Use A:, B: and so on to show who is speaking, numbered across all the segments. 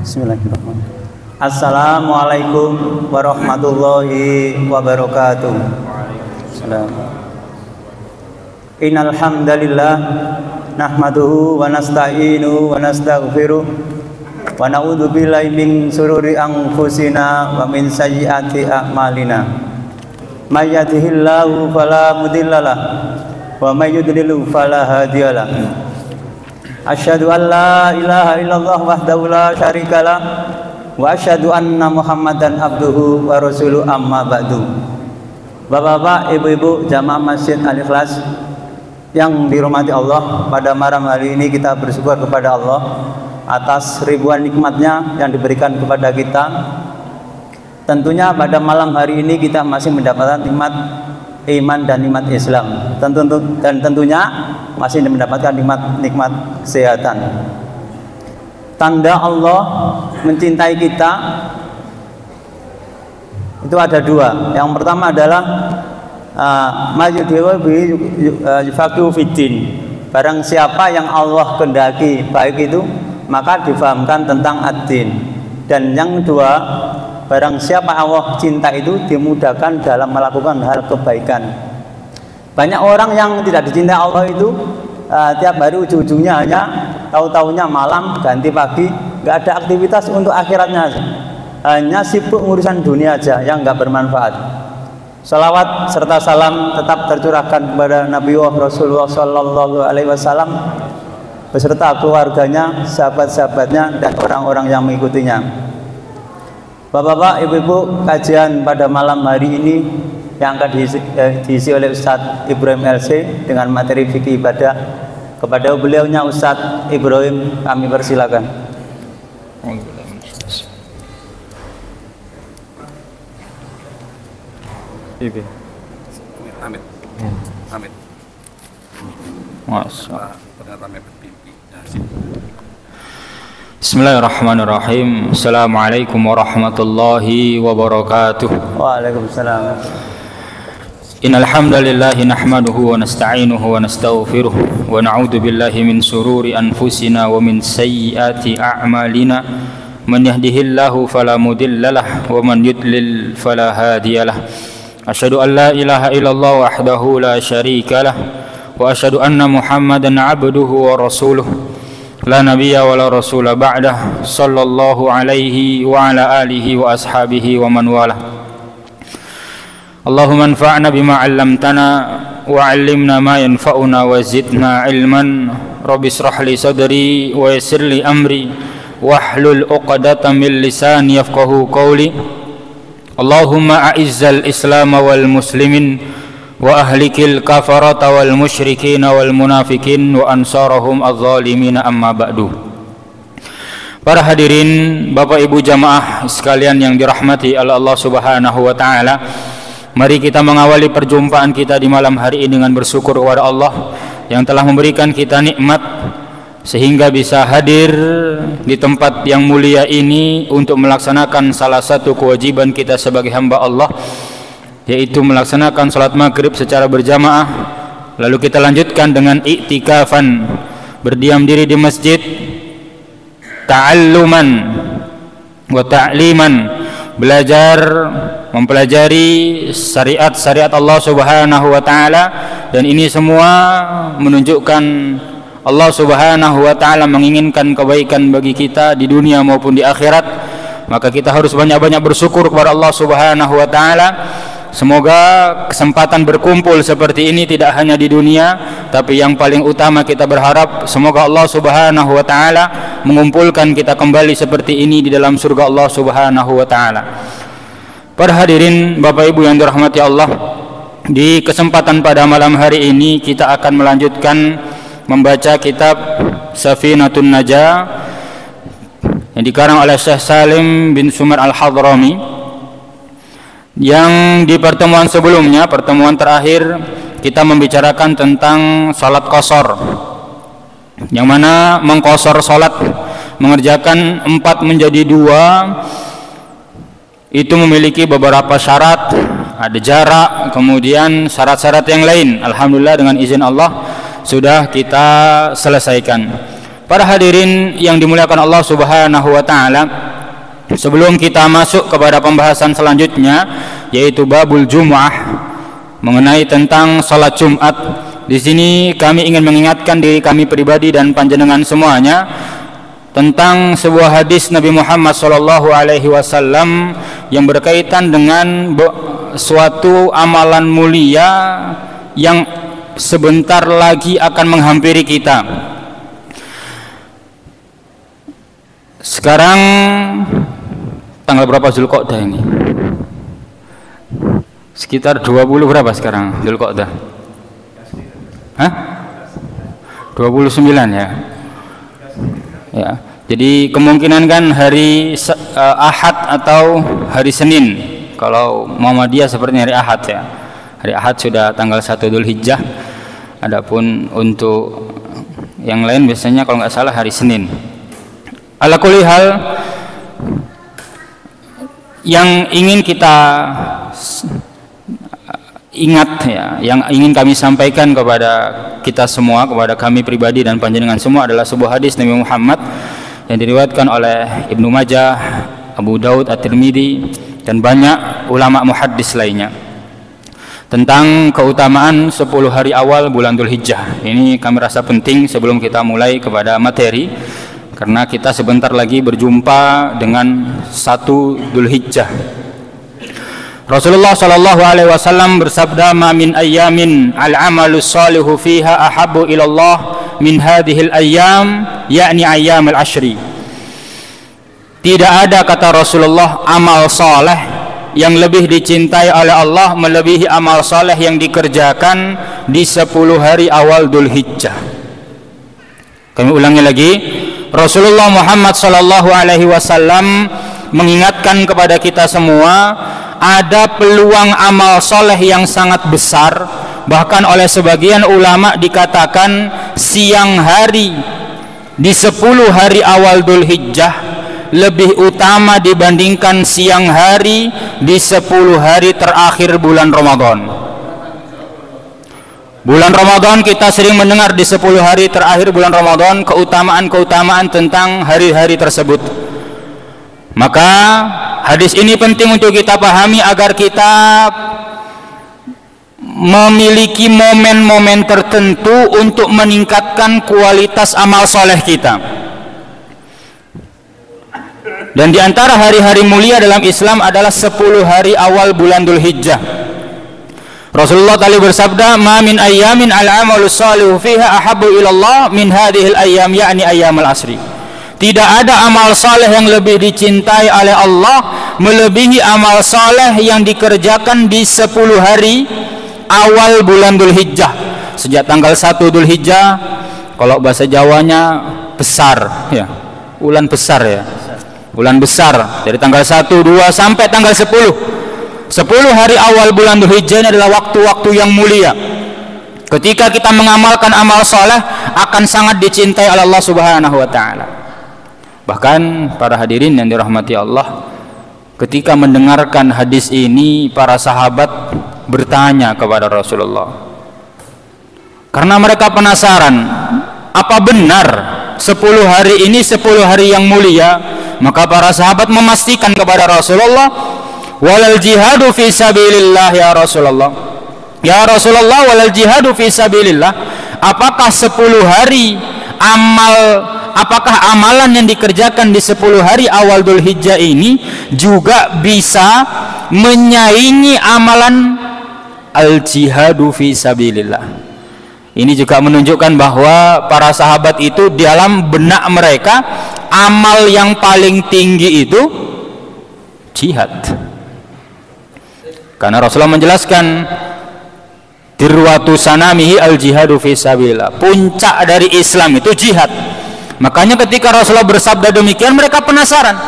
A: Bismillahirrahmanirrahim. Assalamualaikum warahmatullahi wabarakatuh. Innal hamdalillah nahmaduhu wa nasta'inu wa nastaghfiruh wa na'udzu billahi min shururi anfusina wa min sayyiati a'malina. May yahdihillahu fala mudhillalah wa may yudlil fala hadiyalah. Asyhadu an la ilaha illallah wahdahu la syarikalah wa asyhadu anna Muhammadan abduhu wa rasuluh, amma ba'du. Bapak-bapak, ibu-ibu jamaah Masjid Al-Ikhlas yang dirahmati Allah, pada malam hari ini kita bersyukur kepada Allah atas ribuan nikmatnya yang diberikan kepada kita. Tentunya pada malam hari ini kita masih mendapatkan nikmat iman dan nikmat Islam, dan tentunya masih mendapatkan nikmat kesehatan. Tanda Allah mencintai kita itu ada dua. Yang pertama adalah yufaqihu fiddin. Barang siapa yang Allah kehendaki baik itu, maka difahamkan tentang ad-din. Dan yang kedua, barang siapa Allah cinta itu dimudahkan dalam melakukan hal kebaikan. Banyak orang yang tidak dicintai Allah itu tiap hari ujung-ujungnya hanya tahu-tahunya malam ganti pagi, nggak ada aktivitas untuk akhiratnya, hanya sibuk urusan dunia aja yang nggak bermanfaat. Salawat serta salam tetap tercurahkan kepada Nabi Rasulullah Sallallahu Alaihi Wasallam beserta keluarganya, sahabat-sahabatnya, dan orang-orang yang mengikutinya. Bapak-bapak, ibu-ibu, kajian pada malam hari ini yang akan diisi oleh Ustadz Ibrahim LC dengan materi fikih ibadah. Kepada beliaunya Ustadz Ibrahim kami persilakan.
B: Amit. Bismillahirrahmanirrahim. Assalamualaikum warahmatullahi wabarakatuh.
A: Waalaikumsalam.
B: Innal hamdalillah nahmaduhu wa nasta'inuhu wa nastaghfiruh wa na'udzu billahi min shururi anfusina wa min sayyiati a'malina. Man yahdihillahu fala mudhillalah wa man yudlil fala hadiyalah. Asyhadu an la ilaha illallah wahdahu la syarikalah wa asyhadu anna Muhammadan abduhu wa rasuluh. La nabiyya wa la rasula ba'dah, sallallahu alaihi wa ala alihi wa ashabihi wa man wala. Allahumma anfa'na bima 'allamtana wa 'allimna ma yanfa'una wa zidna ilman. Rabbi shrah li sadri wa yassir li amri wahlul 'uqdatam min lisani yafqahu qawli. Allahumma a'izzal Islam wal muslimin wa ahlikil kafarata wal musyrikin wal munafikin wa ansarahum adh-dhalimin, amma ba'du. Para hadirin, Bapak Ibu jamaah sekalian yang dirahmati oleh Allah Subhanahu wa taala, mari kita mengawali perjumpaan kita di malam hari ini dengan bersyukur kepada Allah yang telah memberikan kita nikmat sehingga bisa hadir di tempat yang mulia ini untuk melaksanakan salah satu kewajiban kita sebagai hamba Allah, yaitu melaksanakan salat maghrib secara berjamaah. Lalu kita lanjutkan dengan iktikafan, berdiam diri di masjid, ta'alluman wa ta'liman, belajar mempelajari syariat-syariat Allah Subhanahu wa taala, dan ini semua menunjukkan Allah Subhanahu wa taala menginginkan kebaikan bagi kita di dunia maupun di akhirat. Maka kita harus banyak-banyak bersyukur kepada Allah Subhanahu wa taala. Semoga kesempatan berkumpul seperti ini tidak hanya di dunia, tapi yang paling utama kita berharap semoga Allah Subhanahu wa taala mengumpulkan kita kembali seperti ini di dalam surga Allah Subhanahu wa taala. Para hadirin, Bapak Ibu yang dirahmati Allah, di kesempatan pada malam hari ini kita akan melanjutkan membaca kitab Safinatun Najah yang dikarang oleh Syekh Salim bin Sumar Al-Hadrami. Yang di pertemuan sebelumnya, pertemuan terakhir, kita membicarakan tentang salat qashar, yang mana mengqashar salat, mengerjakan 4 menjadi 2, itu memiliki beberapa syarat, ada jarak, kemudian syarat-syarat yang lain. Alhamdulillah dengan izin Allah sudah kita selesaikan. Para hadirin yang dimuliakan Allah Subhanahu wa taala, sebelum kita masuk kepada pembahasan selanjutnya yaitu babul Jumu'ah mengenai tentang salat Jumat, di sini kami ingin mengingatkan diri kami pribadi dan panjenengan semuanya tentang sebuah hadis Nabi Muhammad sallallahu alaihi wasallam yang berkaitan dengan suatu amalan mulia yang sebentar lagi akan menghampiri kita. Sekarang tanggal berapa Zulqa'dah ini? Sekitar 20 berapa sekarang Zulqa'dah? Hah? 29 ya. Ya. Jadi kemungkinan kan hari Ahad atau hari Senin. Kalau Muhammadiyah sepertinya hari Ahad ya. Hari Ahad sudah tanggal 1 Dzulhijjah. Adapun untuk yang lain biasanya kalau nggak salah hari Senin. Ala kulli hal, yang ingin kita ingat ya, yang ingin kami sampaikan kepada kita semua, kepada kami pribadi dan panjenengan semua adalah sebuah hadis Nabi Muhammad yang diriwayatkan oleh Ibnu Majah, Abu Daud, At-Tirmidzi dan banyak ulama muhaddis lainnya tentang keutamaan 10 hari awal bulan Dzulhijjah. Ini kami rasa penting sebelum kita mulai kepada materi, karena kita sebentar lagi berjumpa dengan 1 Dzulhijjah. Rasulullah sallallahu alaihi wasallam bersabda, "Ma min ayyamin al-'amalus shalihu fiha ahabbu ila Allah min hadhil ayyam, yakni ayyamul ashri." Tidak ada, kata Rasulullah, amal saleh yang lebih dicintai oleh Allah melebihi amal saleh yang dikerjakan di 10 hari awal Dzulhijjah. Kami ulangi lagi, Rasulullah Muhammad sallallahu alaihi wasallam mengingatkan kepada kita semua ada peluang amal soleh yang sangat besar, bahkan oleh sebagian ulama dikatakan siang hari di 10 hari awal Dzulhijjah lebih utama dibandingkan siang hari di 10 hari terakhir bulan Ramadan. Bulan Ramadan kita sering mendengar di 10 hari terakhir bulan Ramadan keutamaan-keutamaan tentang hari-hari tersebut. Maka hadis ini penting untuk kita pahami agar kita memiliki momen-momen tertentu untuk meningkatkan kualitas amal soleh kita. Dan di antara hari-hari mulia dalam Islam adalah 10 hari awal bulan Dzulhijjah. Rasulullah tadi bersabda, "Ma min ayyamin al-'amalus shalihu fiha ahabbu ila Allah min hadhil ayyam, yakni ayyamul asri." Tidak ada amal saleh yang lebih dicintai oleh Allah melebihi amal saleh yang dikerjakan di 10 hari awal bulan Dzulhijjah. Sejak tanggal 1 Dzulhijjah, kalau bahasa Jawanya besar ya. Bulan besar ya. Bulan besar dari tanggal 1, 2 sampai tanggal 10. 10 hari awal bulan Dzulhijjah ini adalah waktu-waktu yang mulia. Ketika kita mengamalkan amal saleh akan sangat dicintai oleh Allah Subhanahu wa taala. Bahkan para hadirin yang dirahmati Allah, ketika mendengarkan hadis ini para sahabat bertanya kepada Rasulullah, karena mereka penasaran apa benar 10 hari ini 10 hari yang mulia. Maka para sahabat memastikan kepada Rasulullah, walal jihadu fi sabilillah ya Rasulullah. Ya Rasulullah, walal jihadu fi sabilillah. Apakah 10 hari apakah amalan yang dikerjakan di 10 hari awal Dzulhijjah ini juga bisa menyaingi amalan al-jihadu fi sabilillah? Ini juga menunjukkan bahwa para sahabat itu dalam benak mereka amal yang paling tinggi itu jihad. Karena Rasulullah menjelaskan dirwatu sanamihi al-jihadu fi sabilillah. Puncak dari Islam itu jihad. Makanya ketika Rasulullah bersabda demikian, mereka penasaran.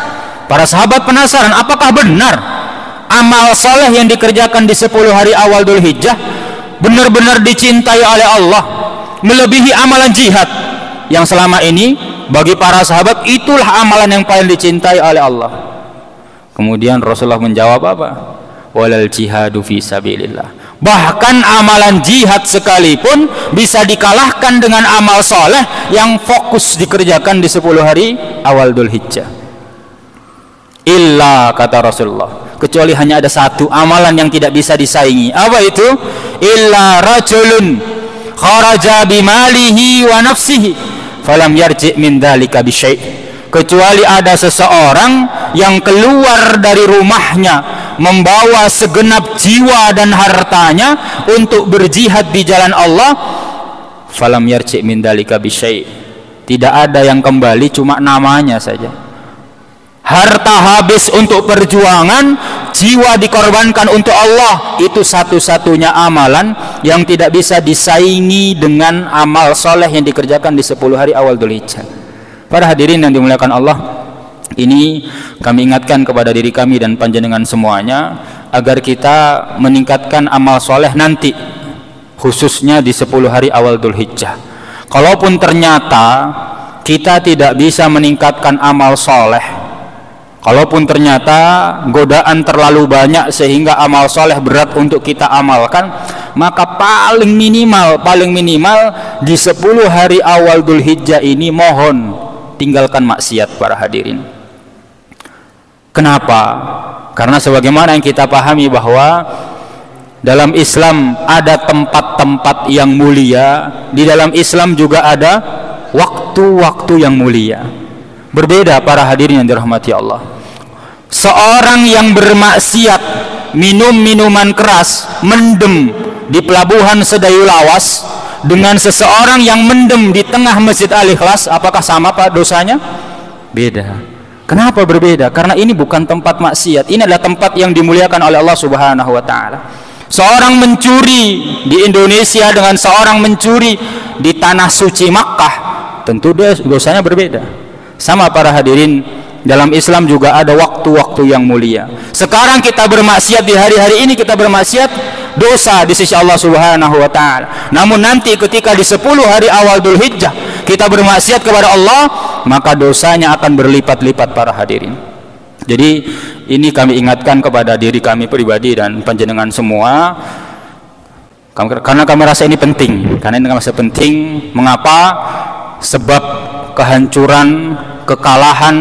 B: Para sahabat penasaran, apakah benar amal soleh yang dikerjakan di 10 hari awal Dzulhijjah benar-benar dicintai oleh Allah melebihi amalan jihad yang selama ini bagi para sahabat itulah amalan yang paling dicintai oleh Allah. Kemudian Rasulullah menjawab apa? Walal jihadu fi sabilillah. Bahkan amalan jihad sekalipun bisa dikalahkan dengan amal soleh yang fokus dikerjakan di 10 hari awal Dzulhijjah. Illa, kata Rasulullah, kecuali hanya ada satu amalan yang tidak bisa disaingi. Apa itu? Illa rajulun kharaja bimalihi wa nafsihi falam yarji' min dzalika bi syai'. Kecuali ada seseorang yang keluar dari rumahnya membawa segenap jiwa dan hartanya untuk berjihad di jalan Allah, falam yarji' min dzalika bi syai'. Tidak ada yang kembali, cuma namanya saja. Harta habis untuk perjuangan, jiwa dikorbankan untuk Allah. Itu satu-satunya amalan yang tidak bisa disaingi dengan amal soleh yang dikerjakan di 10 hari awal Dzulhijjah. Para hadirin yang dimuliakan Allah, ini kami ingatkan kepada diri kami dan panjenengan semuanya agar kita meningkatkan amal soleh nanti, khususnya di 10 hari awal Dzulhijjah. Kalaupun ternyata kita tidak bisa meningkatkan amal soleh, kalaupun ternyata godaan terlalu banyak sehingga amal soleh berat untuk kita amalkan, maka paling minimal di 10 hari awal Dzulhijjah ini mohon tinggalkan maksiat, para hadirin. Kenapa? Karena sebagaimana yang kita pahami bahwa dalam Islam ada tempat-tempat yang mulia, di dalam Islam juga ada waktu-waktu yang mulia. Berbeda, para hadirin yang dirahmati Allah. Seorang yang bermaksiat, minum minuman keras, mendem di pelabuhan Sedayu Lawas, dengan seseorang yang mendem di tengah Masjid Al-Ikhlas, apakah sama Pak dosanya? Beda. Kenapa berbeda? Karena ini bukan tempat maksiat, ini adalah tempat yang dimuliakan oleh Allah Subhanahu wa taala. Seorang mencuri di Indonesia dengan seorang mencuri di tanah suci Makkah, tentu dosanya berbeda. Sama, para hadirin, dalam Islam juga ada waktu-waktu yang mulia. Sekarang kita bermaksiat, di hari-hari ini kita bermaksiat, dosa di sisi Allah Subhanahu wa taala. Namun nanti ketika di 10 hari awal Dzulhijjah kita bermaksiat kepada Allah, maka dosanya akan berlipat-lipat, para hadirin. Jadi ini kami ingatkan kepada diri kami pribadi dan panjenengan semua, karena kami rasa ini penting. Karena ini rasa penting. Mengapa? Sebab kehancuran, kekalahan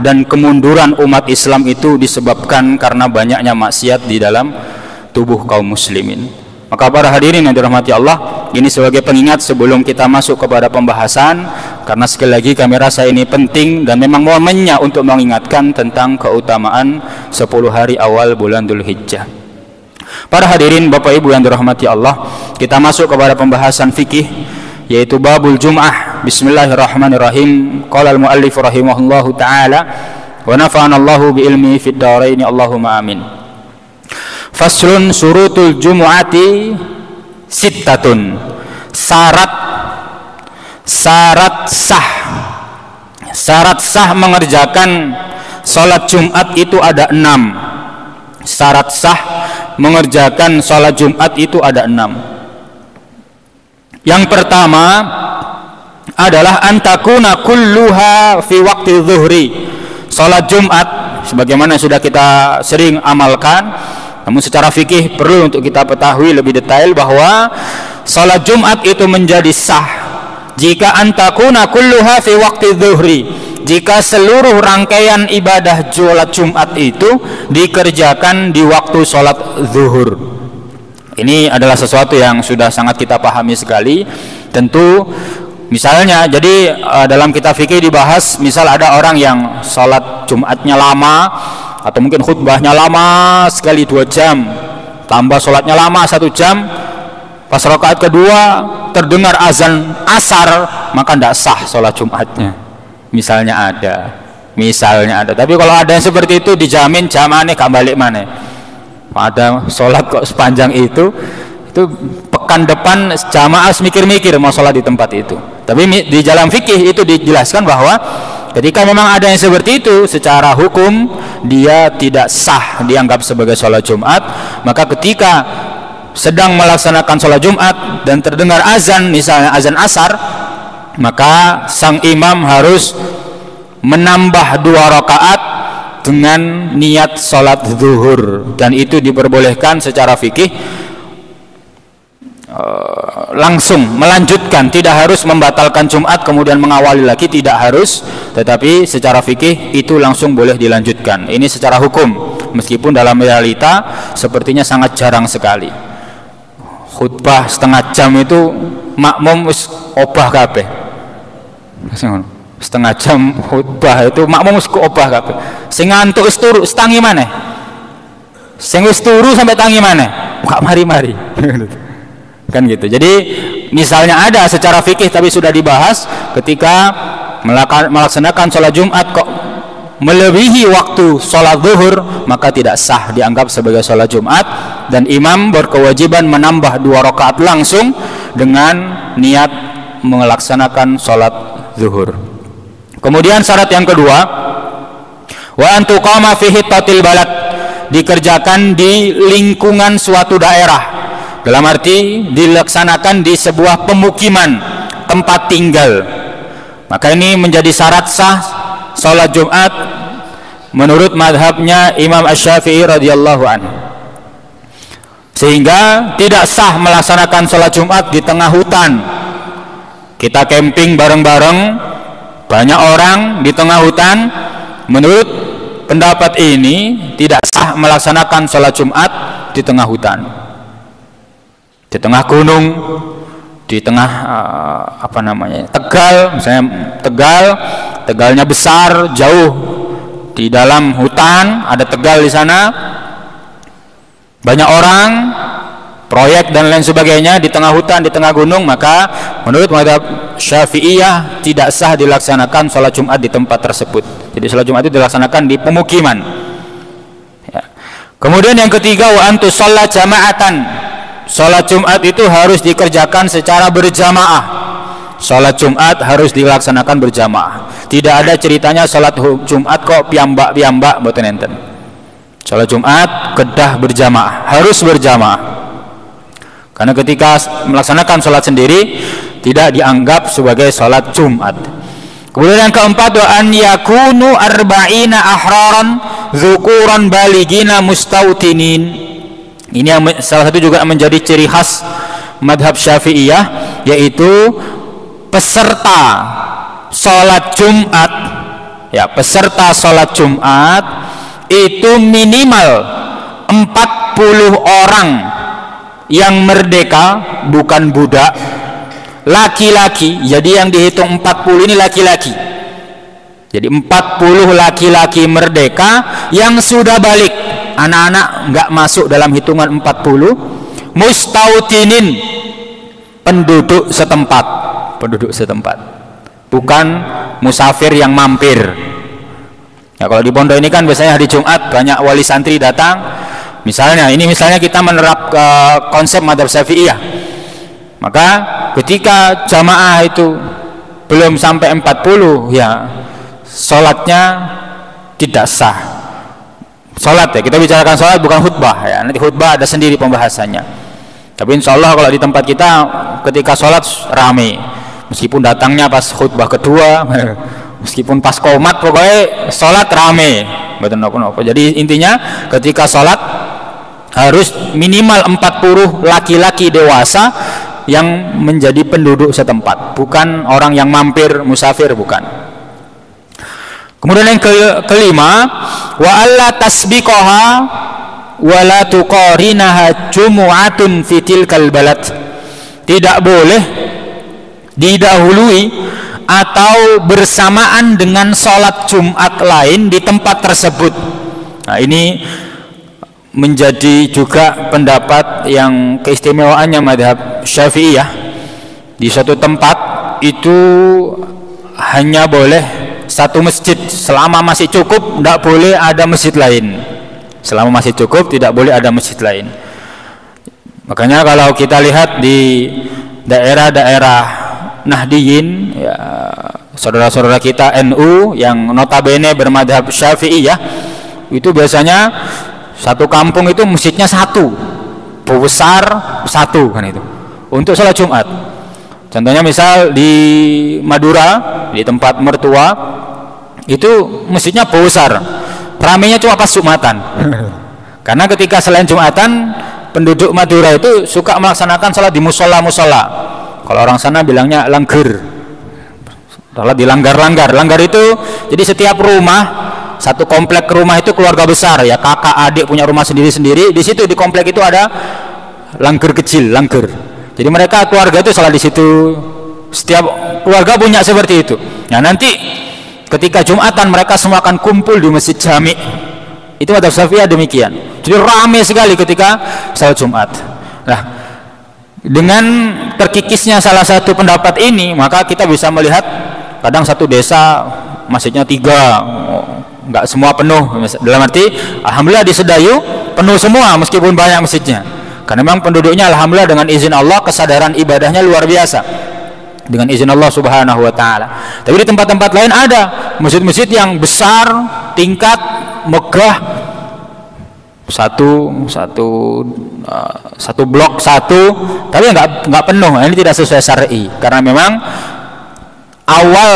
B: dan kemunduran umat Islam itu disebabkan karena banyaknya maksiat di dalam tubuh kaum muslimin. Maka para hadirin yang dirahmati Allah, ini sebagai pengingat sebelum kita masuk kepada pembahasan, karena sekali lagi kami rasa ini penting dan memang momennya untuk mengingatkan tentang keutamaan 10 hari awal bulan Dzulhijjah. Para hadirin, Bapak Ibu yang dirahmati Allah, kita masuk kepada pembahasan fikih, yaitu babul Jum'ah. Bismillahirrahmanirrahim. Qala al-muallif rahimahullahu taala wa nafa'ana Allahu bi ilmihi fid dharain, Allahumma amin. Faslun surutul jumu'ati sittatun. Syarat sah mengerjakan salat Jumat itu ada 6. Syarat sah mengerjakan salat Jumat itu ada 6. Yang pertama adalah antakuna kulluha fi waqti zuhri. Salat Jumat sebagaimana sudah kita sering amalkan, namun secara fikih perlu untuk kita ketahui lebih detail bahwa salat Jumat itu menjadi sah jika antakuna kulluha fi waqti zuhri, jika seluruh rangkaian ibadah salat Jumat itu dikerjakan di waktu salat zuhur. Ini adalah sesuatu yang sudah sangat kita pahami sekali. Tentu misalnya, jadi dalam kitab fikih dibahas, misal ada orang yang salat Jumatnya lama, atau mungkin khutbahnya lama sekali 2 jam, tambah sholatnya lama 1 jam, pas rakaat kedua terdengar azan asar, maka tidak sah sholat Jumatnya. Misalnya ada. Tapi kalau ada yang seperti itu, dijamin jamaahnya gak balik mana. Ada sholat kok sepanjang itu pekan depan jamaah mikir-mikir mau sholat di tempat itu. Tapi di dalam fikih itu dijelaskan bahwa ketika memang ada yang seperti itu, secara hukum dia tidak sah dianggap sebagai sholat Jumat. Maka ketika sedang melaksanakan sholat Jumat dan terdengar azan, misalnya azan asar, maka sang imam harus menambah 2 rakaat dengan niat sholat zuhur. Dan itu diperbolehkan secara fikih langsung melanjutkan, tidak harus membatalkan Jumat kemudian mengawali lagi, tidak harus, tetapi secara fikih itu langsung boleh dilanjutkan. Ini secara hukum, meskipun dalam realita sepertinya sangat jarang sekali. Khutbah setengah jam itu makmum wis obah kabeh. Setengah jam khutbah itu makmum wis obah kabeh. Sing ngantuk wis turu setangi maneh. Sing wis turu sampai tangi maneh. Gak mari-mari. Kan gitu. Jadi misalnya ada secara fikih tapi sudah dibahas ketika melaksanakan sholat Jumat kok melebihi waktu sholat zuhur, maka tidak sah dianggap sebagai sholat Jumat, dan imam berkewajiban menambah 2 rakaat langsung dengan niat melaksanakan sholat zuhur. Kemudian syarat yang kedua, wa antuqama fi hittatil balad, dikerjakan di lingkungan suatu daerah, dalam arti dilaksanakan di sebuah pemukiman, tempat tinggal. Maka ini menjadi syarat sah sholat Jumat menurut madhabnya Imam Asy-Syafi'i radhiyallahu anhu. Sehingga tidak sah melaksanakan sholat Jumat di tengah hutan. Kita camping bareng-bareng, banyak orang di tengah hutan. Menurut pendapat ini tidak sah melaksanakan sholat Jumat di tengah hutan, di tengah gunung, di tengah Tegal, misalnya Tegalnya besar, jauh di dalam hutan, ada Tegal di sana, banyak orang, proyek dan lain sebagainya, di tengah hutan, di tengah gunung, maka menurut mazhab Syafi'iyah tidak sah dilaksanakan sholat Jumat di tempat tersebut. Jadi sholat Jumat itu dilaksanakan di pemukiman. Ya. Kemudian yang ketiga, wa antu sholat jama'atan, sholat Jumat itu harus dikerjakan secara berjamaah. Sholat Jumat harus dilaksanakan berjamaah. Tidak ada ceritanya sholat Jumat kok piambak mboten enten. Sholat Jumat kedah berjamaah, harus berjamaah. Karena ketika melaksanakan sholat sendiri tidak dianggap sebagai sholat Jumat. Kemudian yang keempat, wa an yakunu arba'ina ahraran dzukuran baligina mustautinin. Ini yang salah satu juga menjadi ciri khas madhab Syafi'iyah, yaitu peserta sholat Jumat, ya, peserta sholat Jumat itu minimal 40 orang yang merdeka, bukan budak, laki-laki. Jadi yang dihitung 40 ini laki-laki. Jadi 40 laki-laki merdeka yang sudah balik. Anak-anak nggak masuk dalam hitungan 40. Mustautinin, penduduk setempat, bukan musafir yang mampir. Ya, kalau di pondok ini kan biasanya hari Jumat banyak wali santri datang. Misalnya kita menerap konsep madhab Syafi'iyah, maka ketika jamaah itu belum sampai 40, ya sholatnya tidak sah. Sholat, ya, kita bicarakan sholat bukan khutbah, ya, nanti khutbah ada sendiri pembahasannya. Tapi insya Allah kalau di tempat kita ketika sholat rame, meskipun datangnya pas khutbah kedua, meskipun pas qomat, pokoknya sholat rame, betul nopo. Jadi intinya ketika sholat harus minimal 40 laki-laki dewasa yang menjadi penduduk setempat, bukan orang yang mampir, musafir, bukan. Kemudian yang kelima, wa alla tasbiqaha wa la tuqarinaha jumu'atun fi tilkal balad. Tidak boleh didahului atau bersamaan dengan sholat Jumat lain di tempat tersebut. Nah, ini menjadi juga pendapat yang keistimewaannya madhab Syafi'iyah. Di suatu tempat itu hanya boleh satu masjid, selama masih cukup tidak boleh ada masjid lain. Selama masih cukup tidak boleh ada masjid lain. Makanya kalau kita lihat di daerah-daerah Nahdiyin, ya, saudara-saudara kita NU yang notabene bermadhab Syafi'iyah, itu biasanya satu kampung itu masjidnya satu, besar satu, kan itu untuk sholat Jumat. Contohnya misal di Madura, di tempat mertua itu masjidnya besar, ramenya cuma pas Jumatan. Karena ketika selain Jumatan penduduk Madura itu suka melaksanakan sholat di musola-musola. Kalau orang sana bilangnya langgar. Sholat di langgar-langgar. Langgar itu jadi setiap rumah, satu komplek rumah itu keluarga besar ya, kakak adik punya rumah sendiri-sendiri. Di situ di komplek itu ada langgar kecil, langgar. Jadi mereka keluarga itu sholat di situ. Setiap keluarga punya seperti itu. Nah nanti ketika Jumatan mereka semua akan kumpul di masjid Jami. Itu madzhab Syafi'iyah demikian. Jadi ramai sekali ketika salat Jumat. Nah, dengan terkikisnya salah satu pendapat ini, maka kita bisa melihat kadang satu desa masjidnya 3, nggak semua penuh. Dalam arti, alhamdulillah di Sedayu penuh semua meskipun banyak masjidnya. Karena memang penduduknya alhamdulillah dengan izin Allah kesadaran ibadahnya luar biasa. Dengan izin Allah Subhanahu wa taala. Tapi di tempat-tempat lain ada masjid-masjid yang besar, tingkat, megah, satu blok satu, tapi nggak penuh. Ini tidak sesuai syar'i karena memang awal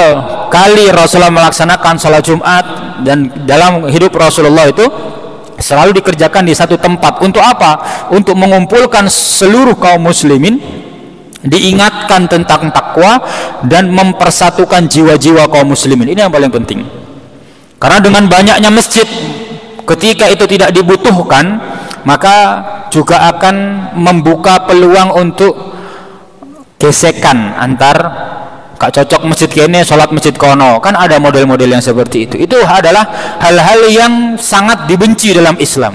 B: kali Rasulullah melaksanakan sholat Jumat dan dalam hidup Rasulullah itu selalu dikerjakan di satu tempat. Untuk apa? Untuk mengumpulkan seluruh kaum muslimin, diingatkan tentang takwa dan mempersatukan jiwa-jiwa kaum muslimin. Ini yang paling penting. Karena dengan banyaknya masjid, ketika itu tidak dibutuhkan, maka juga akan membuka peluang untuk gesekan antar gak cocok masjid kene sholat masjid kono. Kan ada model-model yang seperti itu. Itu adalah hal-hal yang sangat dibenci dalam Islam.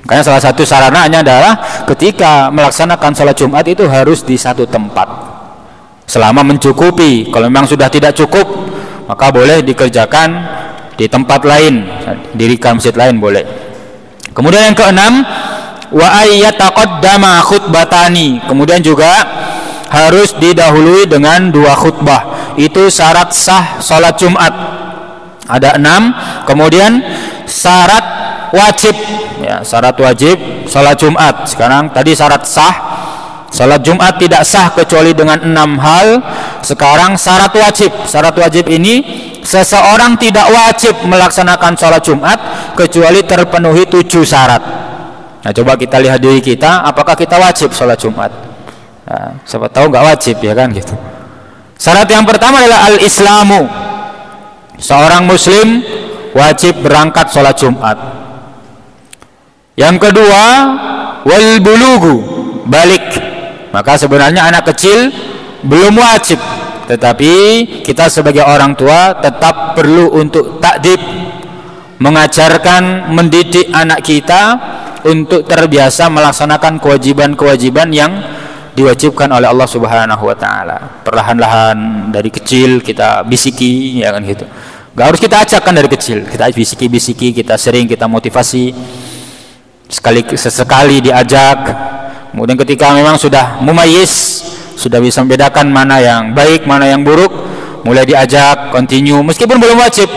B: Karena salah satu sarananya adalah ketika melaksanakan sholat Jumat itu harus di satu tempat selama mencukupi. Kalau memang sudah tidak cukup, maka boleh dikerjakan di tempat lain, dirikan masjid lain boleh. Kemudian yang keenam, wa ayyataqaddama khutbatani. Kemudian juga harus didahului dengan 2 khutbah. Itu syarat sah sholat Jumat. Ada 6. Kemudian syarat wajib, ya, syarat wajib sholat Jumat. Sekarang tadi syarat sah sholat Jumat tidak sah kecuali dengan 6 hal. Sekarang syarat wajib. Syarat wajib ini seseorang tidak wajib melaksanakan sholat Jumat kecuali terpenuhi 7 syarat. Nah, coba kita lihat diri kita, apakah kita wajib sholat Jumat? Nah, siapa tahu nggak wajib, ya kan gitu. Syarat yang pertama adalah al-islamu. Seorang muslim wajib berangkat sholat Jumat. Yang kedua, wal bulugu, balik. Maka sebenarnya anak kecil belum wajib, tetapi kita sebagai orang tua tetap perlu untuk ta'dib, mengajarkan, mendidik anak kita untuk terbiasa melaksanakan kewajiban-kewajiban yang diwajibkan oleh Allah Subhanahu wa taala. Perlahan-lahan dari kecil kita bisiki, ya kan gitu. Gak harus kita ajakkan dari kecil, kita bisiki-bisiki, kita sering kita motivasi, sesekali diajak. Kemudian ketika memang sudah mumayyiz, sudah bisa membedakan mana yang baik, mana yang buruk, mulai diajak, continue, meskipun belum wajib,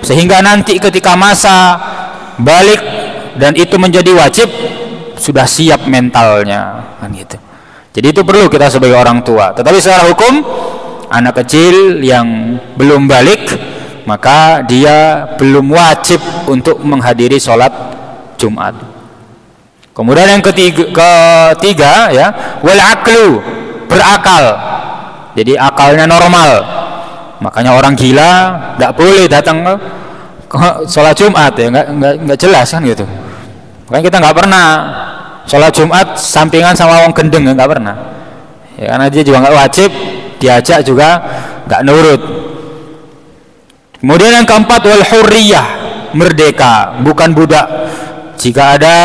B: sehingga nanti ketika masa balik dan itu menjadi wajib, sudah siap mentalnya, kan gitu. Jadi itu perlu kita sebagai orang tua. Tetapi secara hukum, anak kecil yang belum balik, maka dia belum wajib untuk menghadiri sholat Jumat. Kemudian yang ketiga ya, wal aqlu, berakal. Jadi akalnya normal. Makanya orang gila nggak boleh datang ke sholat Jumat, ya, nggak jelas kan gitu. Makanya kita nggak pernah sholat Jumat sampingan sama orang gendeng, nggak pernah. Ya, karena dia juga nggak wajib, diajak juga nggak nurut. Kemudian yang keempat, wal hurriyah, merdeka, bukan budak. Jika ada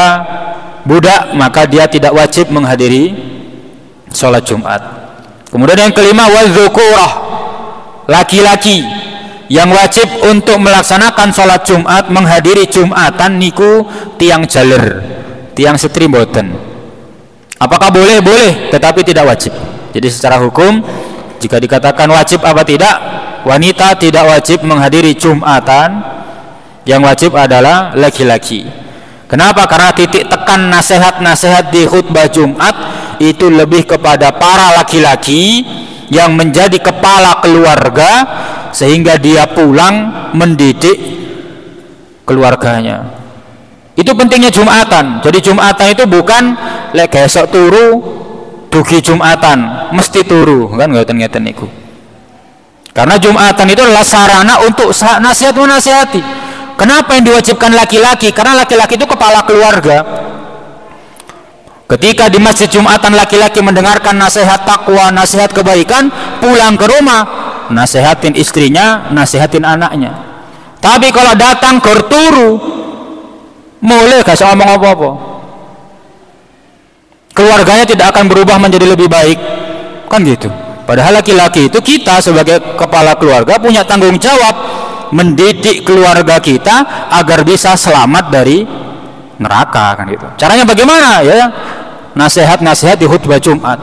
B: budak, maka dia tidak wajib menghadiri sholat Jumat. Kemudian yang kelima, wal dzukurah, laki-laki yang wajib untuk melaksanakan sholat Jumat, menghadiri Jumatan niku tiang jaler, tiang setri mboten. Apakah boleh? Boleh, tetapi tidak wajib. Jadi secara hukum, jika dikatakan wajib apa tidak, wanita tidak wajib menghadiri Jumatan, yang wajib adalah laki-laki. Kenapa? Karena titik tekan nasihat-nasihat di khutbah Jumat itu lebih kepada para laki-laki yang menjadi kepala keluarga, sehingga dia pulang mendidik keluarganya. Itu pentingnya Jumatan. Jadi Jumatan itu bukan lek esok turu dugi Jumatan mesti turu, kan ngeten-ngeten niku. Karena Jumatan itu adalah sarana untuk nasihat menasihati. Kenapa yang diwajibkan laki-laki? Karena laki-laki itu kepala keluarga. Ketika di masjid Jumatan laki-laki mendengarkan nasihat takwa, nasihat kebaikan, pulang ke rumah nasihatin istrinya, nasihatin anaknya. Tapi kalau datang gerturu, mulai gak usah ngomong apa-apa. Keluarganya tidak akan berubah menjadi lebih baik, kan gitu. Padahal laki-laki itu, kita sebagai kepala keluarga punya tanggung jawab mendidik keluarga kita agar bisa selamat dari neraka, kan gitu. Caranya bagaimana? Ya, nasihat-nasihat di khutbah Jumat.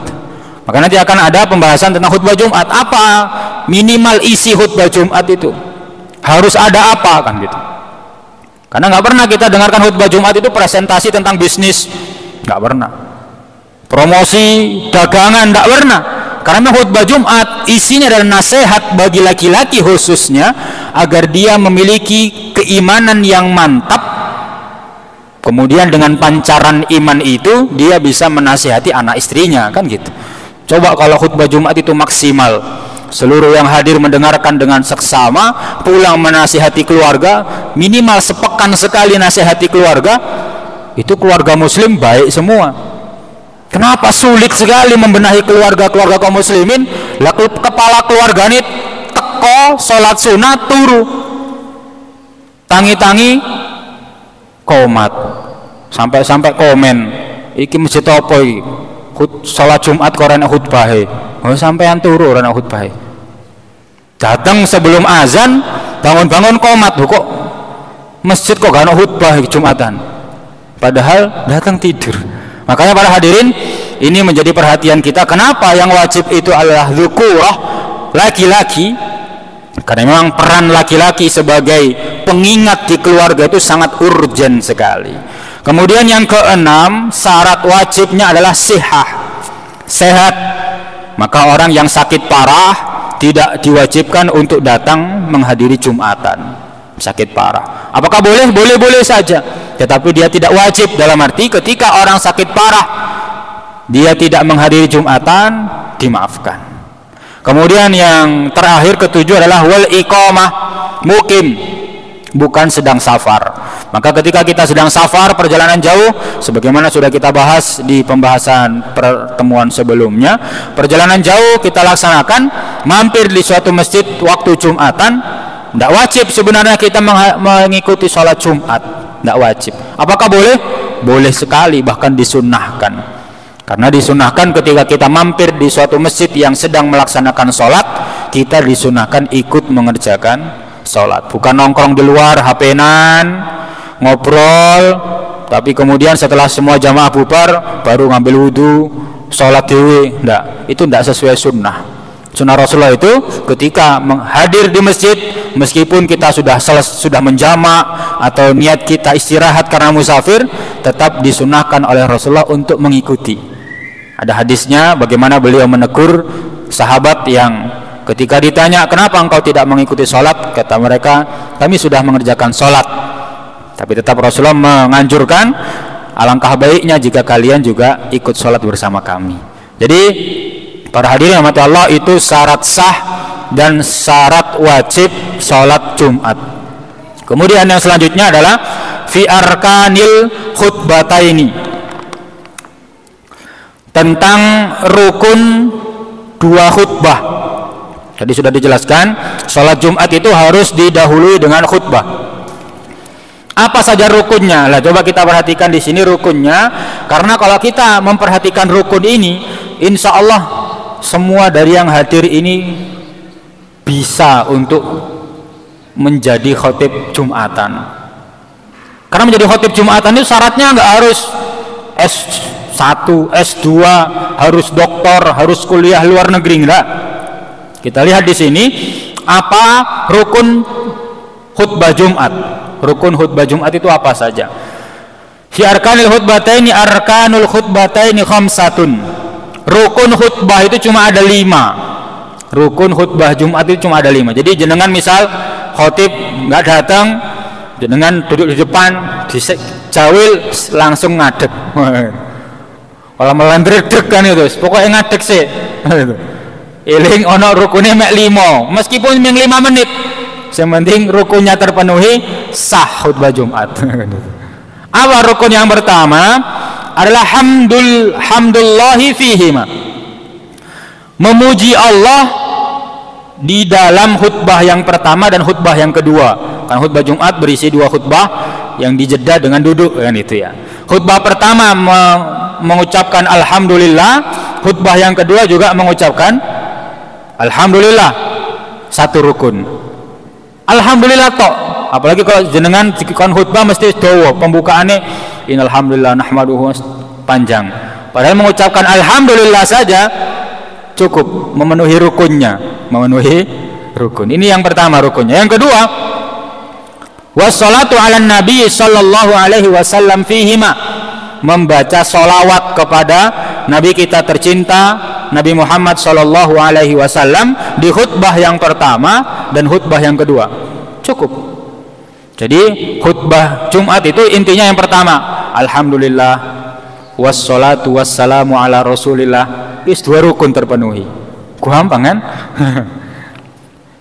B: Maka nanti akan ada pembahasan tentang khutbah Jumat. Apa minimal isi khutbah Jumat itu? Harus ada apa, kan gitu. Karena nggak pernah kita dengarkan khutbah Jumat itu presentasi tentang bisnis, nggak pernah. Promosi dagangan, nggak pernah. Karena khutbah Jumat isinya adalah nasihat bagi laki-laki khususnya agar dia memiliki keimanan yang mantap. Kemudian dengan pancaran iman itu dia bisa menasihati anak istrinya, kan gitu. Coba kalau khutbah Jumat itu maksimal, seluruh yang hadir mendengarkan dengan seksama, pulang menasihati keluarga, minimal sepekan sekali nasihati keluarga, itu keluarga muslim baik semua. Kenapa sulit sekali membenahi keluarga-keluarga kaum muslimin? Lah kepala keluarga ini teko salat sunat turu, tangi-tangi komat, sampai komen iki masjid apa iki? Salat Jumat kok ora enak khutbahe. Oh, sampean turu ora enak khutbahe. Datang sebelum azan, bangun-bangun komat, kok masjid kok gak ada khutbah Jumatan, padahal datang tidur. Makanya para hadirin, ini menjadi perhatian kita. Kenapa yang wajib itu adalah dzukurah, laki-laki? Karena memang peran laki-laki sebagai pengingat di keluarga itu sangat urgen sekali. Kemudian yang keenam, syarat wajibnya adalah sehat. Maka orang yang sakit parah tidak diwajibkan untuk datang menghadiri Jumatan. Sakit parah, apakah boleh? Boleh saja, tetapi dia tidak wajib. Dalam arti ketika orang sakit parah dia tidak menghadiri Jumatan, dimaafkan. Kemudian yang terakhir, ketujuh adalah wal iqamah, mukim, bukan sedang safar. Maka ketika kita sedang safar, perjalanan jauh, sebagaimana sudah kita bahas di pembahasan pertemuan sebelumnya, perjalanan jauh kita laksanakan mampir di suatu masjid waktu Jumatan. Tidak wajib sebenarnya kita mengikuti sholat Jumat, tidak wajib. Apakah boleh? Boleh sekali, bahkan disunnahkan. Karena disunnahkan ketika kita mampir di suatu masjid yang sedang melaksanakan sholat, kita disunnahkan ikut mengerjakan sholat. Bukan nongkrong di luar, HP-nan, ngobrol, tapi kemudian setelah semua jamaah bubar baru ngambil wudhu, sholat dewe. Tidak, itu tidak sesuai sunnah. Sunnah Rasulullah itu ketika hadir di masjid, meskipun kita sudah menjamak atau niat kita istirahat karena musafir, tetap disunahkan oleh Rasulullah untuk mengikuti. Ada hadisnya bagaimana beliau menegur sahabat yang ketika ditanya, kenapa engkau tidak mengikuti sholat? Kata mereka, kami sudah mengerjakan sholat. Tapi tetap Rasulullah menganjurkan, alangkah baiknya jika kalian juga ikut sholat bersama kami. Jadi para hadirin rahmati Allah, itu syarat sah dan syarat wajib sholat Jumat. Kemudian yang selanjutnya adalah fi arkanil khutbataini, tentang rukun dua khutbah. Tadi sudah dijelaskan, sholat Jumat itu harus didahului dengan khutbah. Apa saja rukunnya? Lah coba kita perhatikan di sini rukunnya, karena kalau kita memperhatikan rukun ini, insya Allah semua dari yang hadir ini bisa untuk menjadi khotib Jumatan. Karena menjadi khotib Jumatan itu syaratnya nggak harus S1, S2, harus doktor, harus kuliah luar negeri, enggak. Kita lihat di sini apa rukun khutbah Jumat. Rukun khutbah Jumat itu apa saja? Fi arkanil khutbataini arkanul khutbataini khamsatun. Rukun khutbah itu cuma ada 5. Rukun khutbah Jumat itu cuma ada 5. Jadi jenengan misal khotib nggak datang, jenengan duduk di depan, jawil langsung ngadeg. Kalau melandredeg kan itu, pokoknya ngadeg sih. Eling ono rukunnya mek 5, meskipun yang 5 menit. Yang penting rukunnya terpenuhi, sah khutbah Jumat. Apa rukun yang pertama? Adalah hamdulillahi fihima. Memuji Allah di dalam khutbah yang pertama dan khutbah yang kedua. Kan khutbah Jumat berisi 2 khutbah yang dijeda dengan duduk kan itu ya. Khutbah pertama mengucapkan alhamdulillah, khutbah yang kedua juga mengucapkan alhamdulillah. Satu rukun. Alhamdulillah tok. Apalagi kalau jenengan dikon khutbah mesti dawa pembukaannya innal hamdalillah nahmaduhu panjang. Padahal mengucapkan alhamdulillah saja cukup memenuhi rukunnya, memenuhi rukun. Ini yang pertama rukunnya. Yang kedua, wassalatu ala nabi sallallahu alaihi wasallam fihima, membaca solawat kepada nabi kita tercinta Nabi Muhammad sallallahu alaihi wasallam di khutbah yang pertama dan khutbah yang kedua. Cukup. Jadi khutbah Jumat itu intinya yang pertama alhamdulillah wassalatu wassalamu ala rasulillah, is 2 rukun terpenuhi. Gampang kan?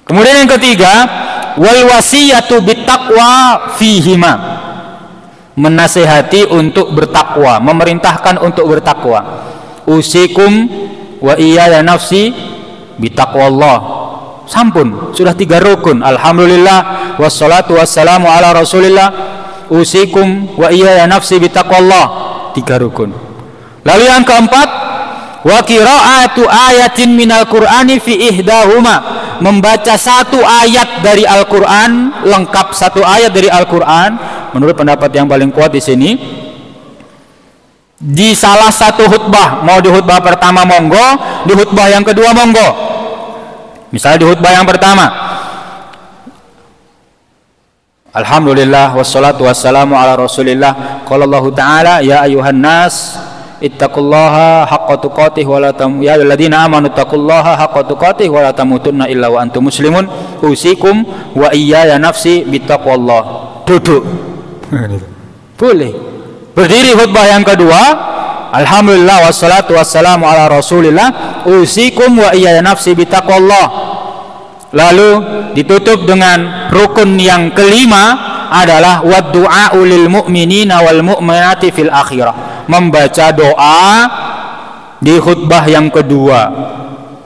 B: Kemudian yang ketiga, wal wasiyatu bittaqwa fihima, menasihati untuk bertakwa, memerintahkan untuk bertakwa. Usikum wa iyaya nafsi bittaqwallah. Sampun, sudah 3 rukun. Alhamdulillah wassalatu wassalamu ala rasulillah, usikum wa iyaya nafsi bittaqwallah. 3 rukun. Lalu yang keempat, wa qira'atu ayatin minal qur'ani fi ihdahuma, membaca 1 ayat dari Al-Qur'an, lengkap 1 ayat dari Al-Qur'an menurut pendapat yang paling kuat di sini di salah satu khutbah. Mau di khutbah pertama monggo, di khutbah yang kedua monggo. Misalnya di khutbah yang pertama alhamdulillah wassalatu wassalamu ala rasulillah, qala Allah ta'ala ya ayuhan nas ittaqullaha haqqa tuqatih wa la ya ayyuhalladzina amanu ittaqullaha haqqa tuqatih wa la tamutunna illa wa antum muslimun, usikum wa iyaya nafsi bittaqwallah. Duduk. Boleh. Berdiri khutbah yang kedua alhamdulillah wassalatu wassalamu ala rasulillah, usikum wa iyaya nafsi bittaqwallah. Lalu ditutup dengan rukun yang kelima adalah waddu'a lil mu'minina wal mu'minati fil akhirah, membaca doa di khutbah yang kedua.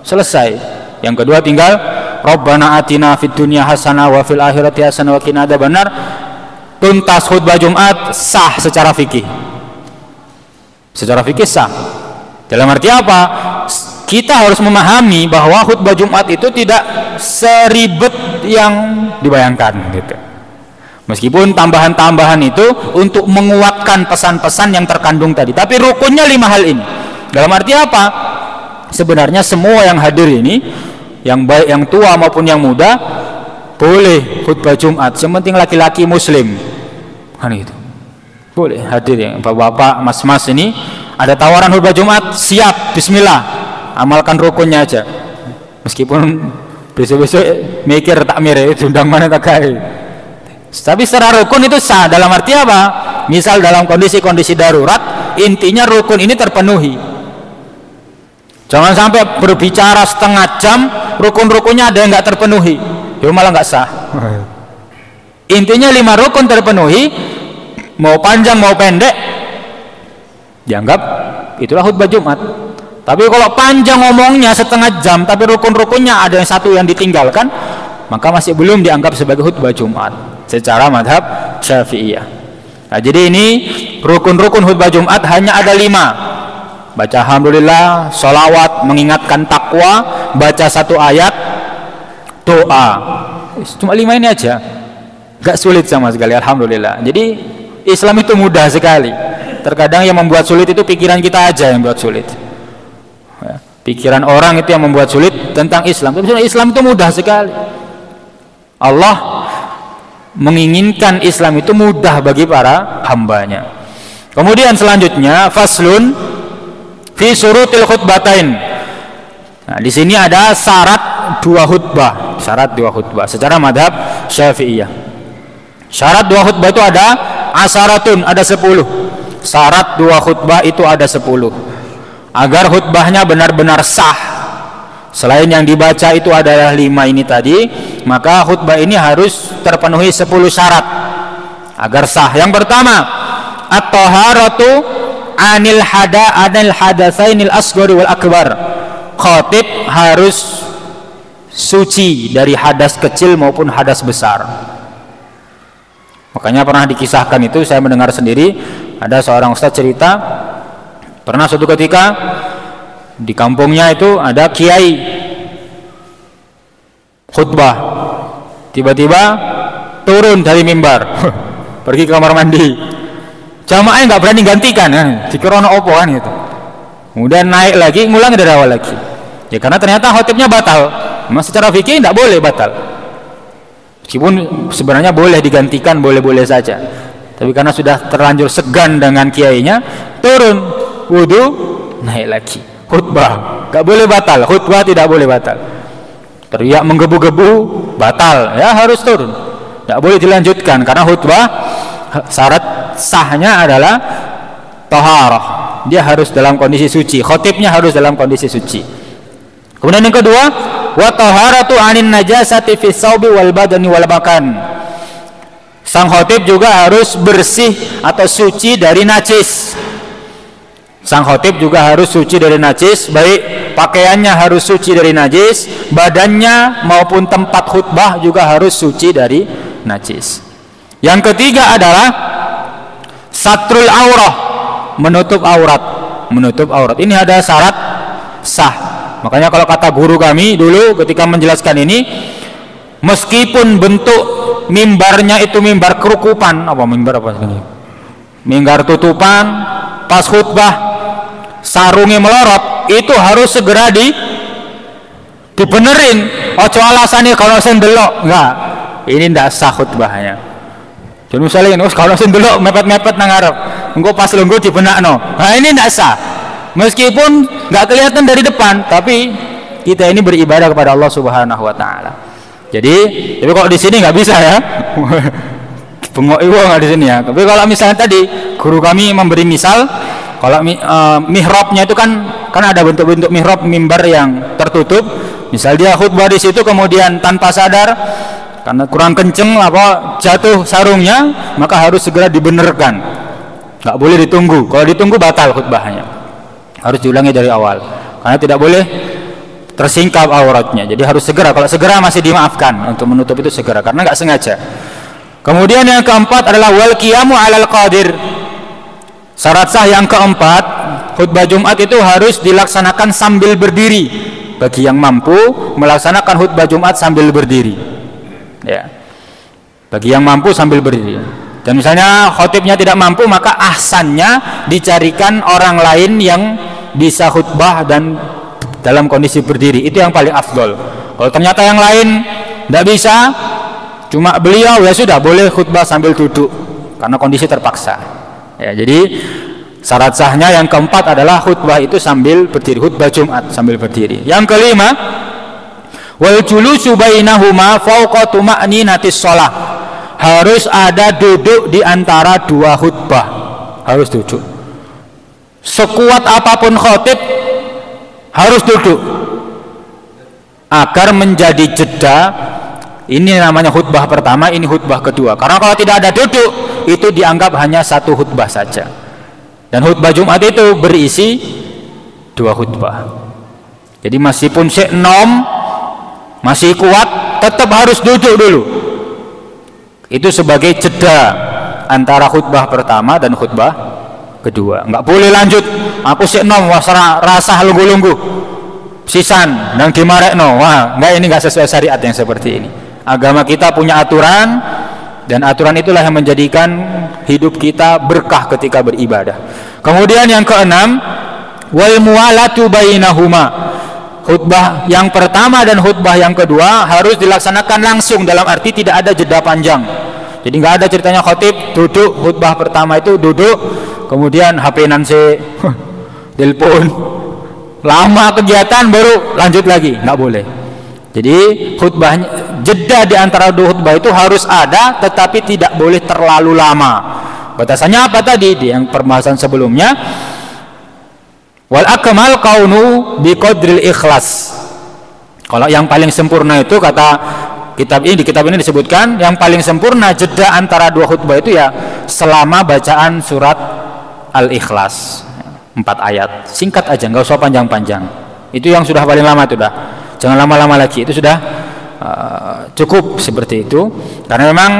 B: Selesai. Yang kedua tinggal Rabbana atina fid dunya hasanah wa fil akhirati hasanah wa qina adzabannar. Tuntas khutbah Jumat, sah secara fikih. Secara fikih sah. Dalam arti apa? Kita harus memahami bahwa khutbah Jumat itu tidak seribet yang dibayangkan gitu. Meskipun tambahan-tambahan itu untuk menguatkan pesan-pesan yang terkandung tadi, tapi rukunnya 5 hal ini. Dalam arti apa? Sebenarnya semua yang hadir ini, yang baik yang tua maupun yang muda, boleh khutbah Jumat. Yang penting laki-laki muslim. Kan gitu. Boleh hadir ya, bapak-bapak, mas-mas ini ada tawaran khutbah Jumat, siap, bismillah. Amalkan rukunnya aja. Meskipun besok-besok mikir takmir itu undang mana tak kai. Tapi secara rukun itu sah. Dalam arti apa? Misal dalam kondisi-kondisi darurat, intinya rukun ini terpenuhi. Jangan sampai berbicara setengah jam, rukun-rukunnya ada yang nggak terpenuhi, itu malah nggak sah. Intinya 5 rukun terpenuhi, mau panjang mau pendek, dianggap itulah khutbah Jumat. Tapi kalau panjang ngomongnya setengah jam, tapi rukun-rukunnya ada yang 1 yang ditinggalkan, maka masih belum dianggap sebagai khutbah Jumat secara madhab Syafi'iyah. Nah, jadi ini rukun-rukun khutbah Jumat hanya ada 5. Baca alhamdulillah, sholawat, mengingatkan takwa, baca 1 ayat, doa. Cuma 5 ini aja, gak sulit sama sekali, alhamdulillah. Jadi Islam itu mudah sekali. Terkadang yang membuat sulit itu pikiran kita aja yang buat sulit. Pikiran orang itu yang membuat sulit tentang Islam. Tapi Islam itu mudah sekali. Allah menginginkan Islam itu mudah bagi para hambanya. Kemudian selanjutnya faslun fi syurutil khutbatain. Nah, di sini ada syarat 2 khutbah. Syarat 2 khutbah secara madhab Syafi'iyah. Syarat 2 khutbah itu ada asharatun, ada 10. Syarat 2 khutbah itu ada 10. Agar khutbahnya benar-benar sah, selain yang dibaca itu adalah 5 ini tadi, maka khutbah ini harus terpenuhi 10 syarat agar sah. Yang pertama, at-taharatu anil hadatsainil asghari wal akbar. Khatib harus suci dari hadas kecil maupun hadas besar. Makanya pernah dikisahkan itu, saya mendengar sendiri, ada seorang ustaz cerita, pernah suatu ketika di kampungnya itu ada kiai khutbah, tiba-tiba turun dari mimbar pergi ke kamar mandi, jamaahnya nggak berani gantikan, dikira ono opo kan gitu. Kemudian naik lagi, ngulang dari awal lagi, ya karena ternyata khotibnya batal. Memang secara fikih tidak boleh batal, meskipun sebenarnya boleh digantikan, boleh-boleh saja, tapi karena sudah terlanjur segan dengan kiainya, turun wudu, naik lagi khutbah. Nggak boleh batal, khutbah tidak boleh batal. Teriak menggebu-gebu, batal, ya harus turun, nggak boleh dilanjutkan, karena khutbah syarat sahnya adalah taharah, dia harus dalam kondisi suci, khotibnya harus dalam kondisi suci. Kemudian yang kedua, wa taharatu anin najasati fi tsaubi wal badani wal makan. Sang khotib juga harus bersih atau suci dari najis. Sang khotib juga harus suci dari najis, baik pakaiannya harus suci dari najis, badannya maupun tempat khutbah juga harus suci dari najis. Yang ketiga adalah satrul aurah, menutup aurat. Menutup aurat ini ada syarat sah. Makanya kalau kata guru kami dulu ketika menjelaskan ini, meskipun bentuk mimbarnya itu mimbar kerukupan, mimbar tutupan, pas khutbah sarungnya melorot, itu harus segera dibenerin. Ojo alasannya kalau sendelok, enggak, ini ndak sah khutbahnya. Jadi misalnya kalau sendelok mepet-mepet nang ngarep, engko pas lungguh dibenakno, nah ini ndak sah. Meskipun nggak kelihatan dari depan, tapi kita ini beribadah kepada Allah Subhanahu Wa Taala. Tapi kalau di sini nggak bisa ya, bengok ibu nggak di sini ya. Tapi kalau misalnya tadi guru kami memberi misal, kalau mihrabnya itu kan ada bentuk-bentuk mihrab, mimbar yang tertutup. Misal dia khutbah di situ, kemudian tanpa sadar karena kurang kenceng jatuh sarungnya, maka harus segera dibenarkan. Nggak boleh ditunggu. Kalau ditunggu batal khutbahnya. Harus diulangi dari awal, karena tidak boleh tersingkap auratnya. Jadi harus segera. Kalau segera masih dimaafkan, untuk menutup itu segera karena nggak sengaja. Kemudian yang keempat adalah wal qiyamu 'alal qadir. Syarat sah yang keempat, khutbah Jumat itu harus dilaksanakan sambil berdiri. Bagi yang mampu melaksanakan khutbah Jumat sambil berdiri, ya. Bagi yang mampu sambil berdiri. Dan misalnya khotibnya tidak mampu, maka ahsannya dicarikan orang lain yang bisa khutbah dan dalam kondisi berdiri. Itu yang paling afdol. Kalau ternyata yang lain tidak bisa, cuma beliau, ya sudah, boleh khutbah sambil duduk karena kondisi terpaksa. Ya, jadi syarat sahnya yang keempat adalah khutbah itu sambil berdiri, khutbah Jumat sambil berdiri. Yang kelima, wal julusu bainahuma fawqa tuma'ninatis shalah. Harus ada duduk di antara dua khutbah, harus duduk. Sekuat apapun khotib harus duduk agar menjadi jeda. Ini namanya khutbah pertama, ini khutbah kedua. Karena kalau tidak ada duduk, itu dianggap hanya satu khutbah saja. Dan khutbah Jumat itu berisi dua khutbah. Jadi meskipun syekh nom masih kuat, tetap harus duduk dulu. Itu sebagai jeda antara khutbah pertama dan khutbah kedua. Nggak boleh lanjut, aku syekh nom rasa lunggu-lunggu sisan dan dimarekno. Wah, ini nggak sesuai syariat yang seperti ini. Agama kita punya aturan, dan aturan itulah yang menjadikan hidup kita berkah ketika beribadah. Kemudian yang keenam, wal muwalatu bainahuma. Khutbah yang pertama dan khutbah yang kedua harus dilaksanakan langsung, dalam arti tidak ada jeda panjang. Jadi nggak ada ceritanya khotib duduk, khutbah pertama itu duduk, kemudian HP nanti telepon, lama kegiatan baru lanjut lagi, nggak boleh. Jadi khutbahnya, jeda di antara dua khutbah itu harus ada, tetapi tidak boleh terlalu lama. Batasannya apa tadi? Di yang perbahasan sebelumnya, wal akmal kaunu biqadril ikhlas. Kalau yang paling sempurna itu kata kitab ini, di kitab ini disebutkan yang paling sempurna jeda antara dua khutbah itu ya selama bacaan surat Al-Ikhlas 4 ayat, singkat aja, nggak usah panjang-panjang. Itu yang sudah paling lama itu dah. Jangan lama-lama lagi, itu sudah cukup seperti itu. Karena memang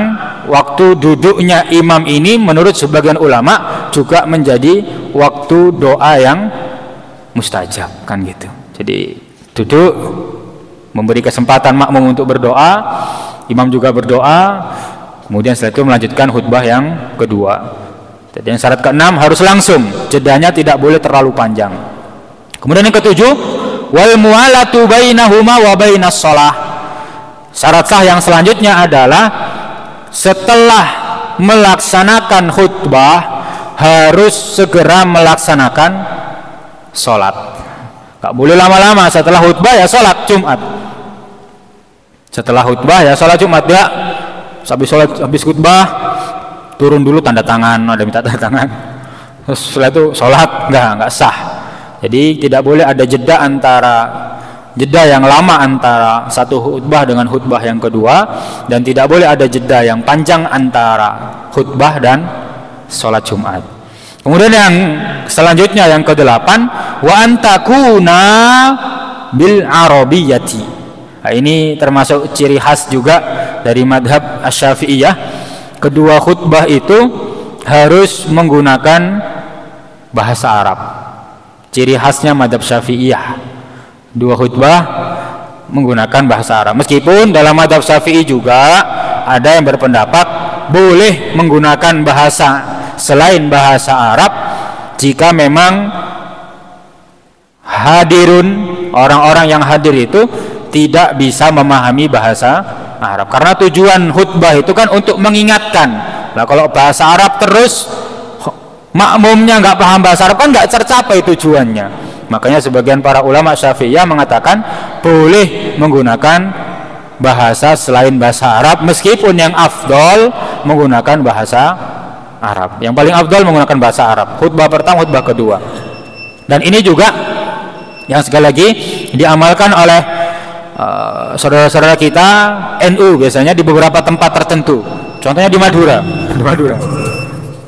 B: waktu duduknya imam ini menurut sebagian ulama juga menjadi waktu doa yang mustajab kan gitu. Jadi duduk memberi kesempatan makmum untuk berdoa, imam juga berdoa, kemudian setelah itu melanjutkan khutbah yang kedua. Jadi yang syarat ke-6 harus langsung, jedanya tidak boleh terlalu panjang. Kemudian yang ke-7, wal muwalatu bainahuma wa bainas shalah. Syarat sah yang selanjutnya adalah setelah melaksanakan khutbah harus segera melaksanakan sholat. Gak boleh lama-lama, setelah khutbah ya sholat Jumat. Setelah khutbah ya sholat Jumat, ya habis khutbah turun dulu tanda tangan, ada minta tanda tangan. Terus setelah itu sholat, nggak sah. Jadi tidak boleh ada jeda yang lama antara satu khutbah dengan khutbah yang kedua, dan tidak boleh ada jeda yang panjang antara khutbah dan sholat Jumat. Kemudian yang selanjutnya yang ke-8, wa antakuna bil arabiyyati. Nah, ini termasuk ciri khas juga dari madhab Asy-Syafi'iyah. Kedua khutbah itu harus menggunakan bahasa Arab. Ciri khasnya madhab Syafi'iyah, dua khutbah menggunakan bahasa Arab. Meskipun dalam madhab Syafi'i juga ada yang berpendapat boleh menggunakan bahasa selain bahasa Arab jika memang hadirun, orang-orang yang hadir itu tidak bisa memahami bahasa Arab. Karena tujuan khutbah itu kan untuk mengingatkan. Nah, kalau bahasa Arab terus makmumnya nggak paham bahasa Arab kan nggak tercapai tujuannya. Makanya sebagian para ulama Syafi'iyah mengatakan boleh menggunakan bahasa selain bahasa Arab, meskipun yang afdol menggunakan bahasa Arab. Yang paling afdol menggunakan bahasa Arab. Khutbah pertama, khutbah kedua. Dan ini juga yang sekali lagi diamalkan oleh saudara-saudara kita NU biasanya di beberapa tempat tertentu. Contohnya di Madura.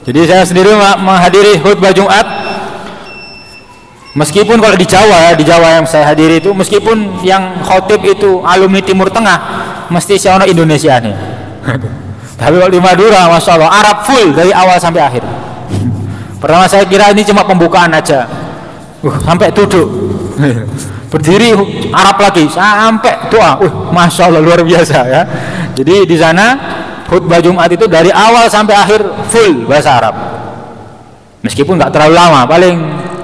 B: Jadi saya sendiri menghadiri khutbah Jumat. Meskipun kalau di Jawa yang saya hadiri itu, meskipun yang khotib itu alumni Timur Tengah, mesti seorang Indonesia nih. Tapi kalau di Madura, masya Allah, Arab full dari awal sampai akhir. Pertama saya kira ini cuma pembukaan aja, sampai duduk. Berdiri Arab lagi sampai doa, masya Allah luar biasa ya. Jadi di sana khutbah Jumat itu dari awal sampai akhir full bahasa Arab. Meskipun nggak terlalu lama, paling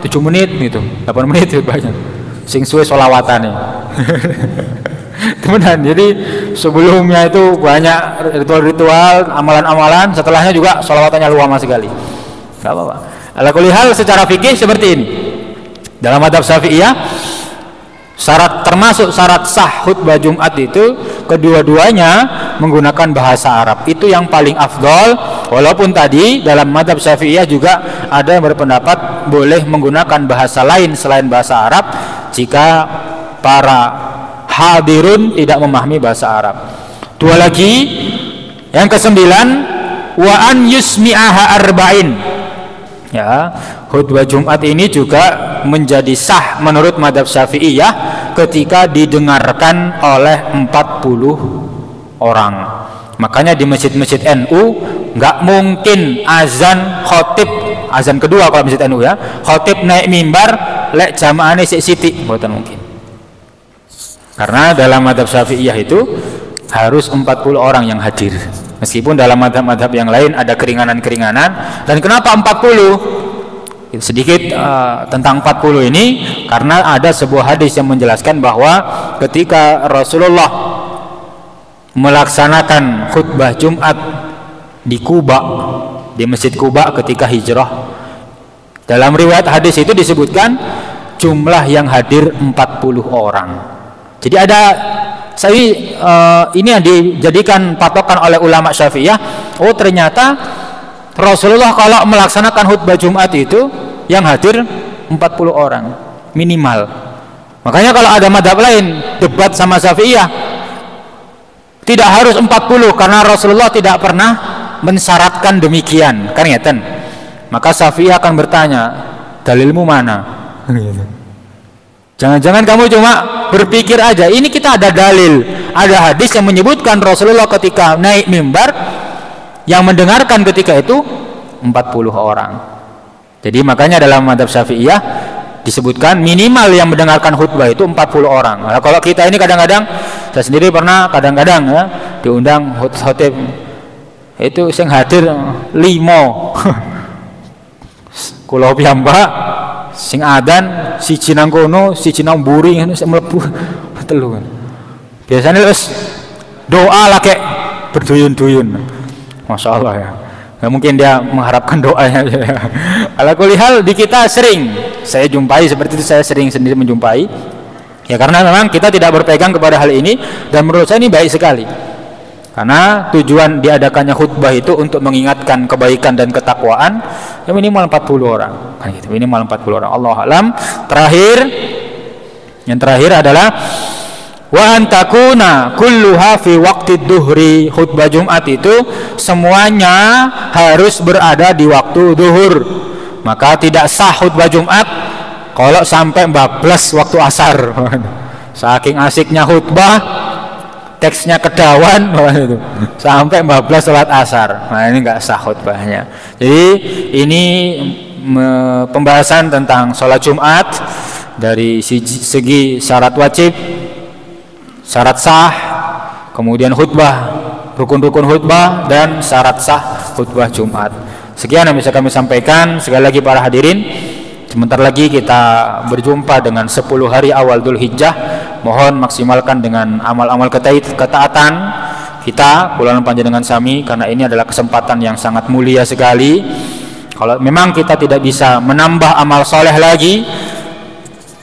B: 7 menit gitu, 8 menit khutbahnya. Sing suwe sholawatan nih. Teman-teman, jadi sebelumnya itu banyak ritual-ritual, amalan-amalan, setelahnya juga sholawatannya lama sekali. Nggak apa-apa. Ala kulli hal secara fikih seperti ini. Dalam madhab Syafi'iyah, termasuk syarat sah khutbah Jumat itu kedua-duanya menggunakan bahasa Arab. Itu yang paling afdol. Walaupun tadi dalam madhab Syafi'iyah juga ada yang berpendapat boleh menggunakan bahasa lain selain bahasa Arab jika para hadirun tidak memahami bahasa Arab. Dua lagi, yang ke-9, wa an yusmi'aha arba'in. Ya, khutbah Jumat ini juga menjadi sah menurut madhab Syafi'iyah ketika didengarkan oleh 40 orang. Makanya di masjid-masjid NU nggak mungkin azan khotib, azan kedua kalau masjid NU ya, khotib naik mimbar lek jamaahnya sik-sithik, mboten mungkin. Karena dalam madhab Syafi'iyah itu harus 40 orang yang hadir. Meskipun dalam madhab-madhab yang lain ada keringanan-keringanan. Dan kenapa 40? Sedikit tentang 40 ini, karena ada sebuah hadis yang menjelaskan bahwa ketika Rasulullah melaksanakan khutbah Jumat di Kuba, di Masjid Kuba ketika hijrah, dalam riwayat hadis itu disebutkan jumlah yang hadir 40 orang. Jadi ada ini yang dijadikan patokan oleh ulama Syafi'iyah. Oh, ternyata Rasulullah kalau melaksanakan khutbah Jumat itu yang hadir 40 orang minimal. Makanya kalau ada madhab lain debat sama Syafi'iyah tidak harus 40 karena Rasulullah tidak pernah mensyaratkan demikian, kan ngeten. Maka Syafi'iyah akan bertanya, dalilmu mana? Jangan-jangan kamu cuma berpikir aja. Ini kita ada dalil, ada hadis yang menyebutkan Rasulullah ketika naik mimbar yang mendengarkan ketika itu 40 orang. Jadi makanya dalam madhab Syafi'iyah disebutkan minimal yang mendengarkan khutbah itu 40 orang. Nah, kalau kita ini kadang-kadang, saya sendiri pernah kadang-kadang ya diundang khotib itu sing hadir 5 kula piyambak sing adan siji nang kono siji nang mburi ngono sing mlebu telu. Biasanya wis doa lah kayak berduyun-duyun. Masya Allah ya. Nah, mungkin dia mengharapkan doanya. Ala kulli hal di kita sering saya jumpai seperti itu, saya sering sendiri menjumpai. Ya karena memang kita tidak berpegang kepada hal ini dan menurut saya ini baik sekali. Karena tujuan diadakannya khutbah itu untuk mengingatkan kebaikan dan ketakwaan, ya minimal 40 orang. Kan gitu, minimal 40 orang. Allah alam. Yang terakhir adalah wa antakuna kulluha fi waqti duhri. Khutbah Jumat itu semuanya harus berada di waktu duhur. Maka tidak sah khutbah Jumat kalau sampai bablas waktu asar. Saking asiknya khutbah, teksnya kedawan sampai bablas salat asar. Nah ini nggak sah khutbahnya. Jadi ini pembahasan tentang sholat Jumat dari segi syarat wajib, syarat sah, kemudian khutbah, rukun-rukun khutbah, dan syarat sah khutbah Jumat. Sekian yang bisa kami sampaikan. Sekali lagi para hadirin, sebentar lagi kita berjumpa dengan 10 hari awal Dzulhijjah. Mohon maksimalkan dengan amal-amal ketaatan kita, kula panjenengan sami, karena ini adalah kesempatan yang sangat mulia sekali. Kalau memang kita tidak bisa menambah amal soleh lagi,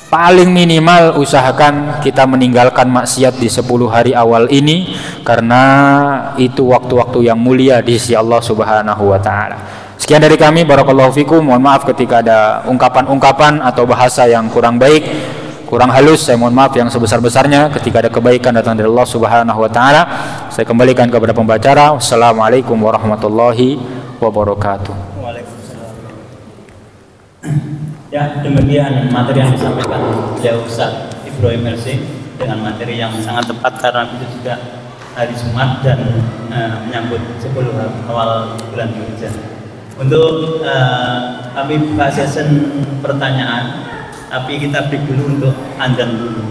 B: paling minimal usahakan kita meninggalkan maksiat di 10 hari awal ini, karena itu waktu-waktu yang mulia di sisi Allah Subhanahu wa taala. Sekian dari kami, barakallahu fikum. Mohon maaf ketika ada ungkapan-ungkapan atau bahasa yang kurang baik, kurang halus, saya mohon maaf yang sebesar-besarnya. Ketika ada kebaikan datang dari Allah Subhanahu wa taala, saya kembalikan kepada pembicara. Wassalamualaikum warahmatullahi wabarakatuh.
A: Waalaikumsalam. Ya, demikian materi yang disampaikan oleh Ustaz Ibrahim LC dengan materi yang sangat tepat karena itu juga hari Jumat dan menyambut 10 awal bulan Dzulhijjah. Untuk kami buka sesi pertanyaan, tapi kita break dulu untuk adzan dulu.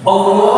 A: Allah.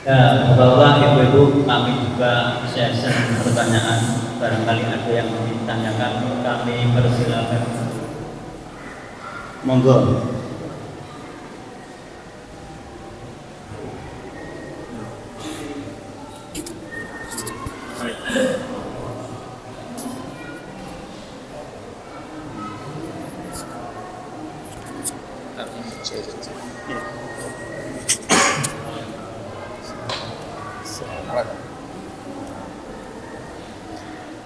A: Ya, Bapak-bapak, Ibu-ibu, kami juga sesi pertanyaan. Barangkali ada yang ditanyakan, kami persilakan. Monggo.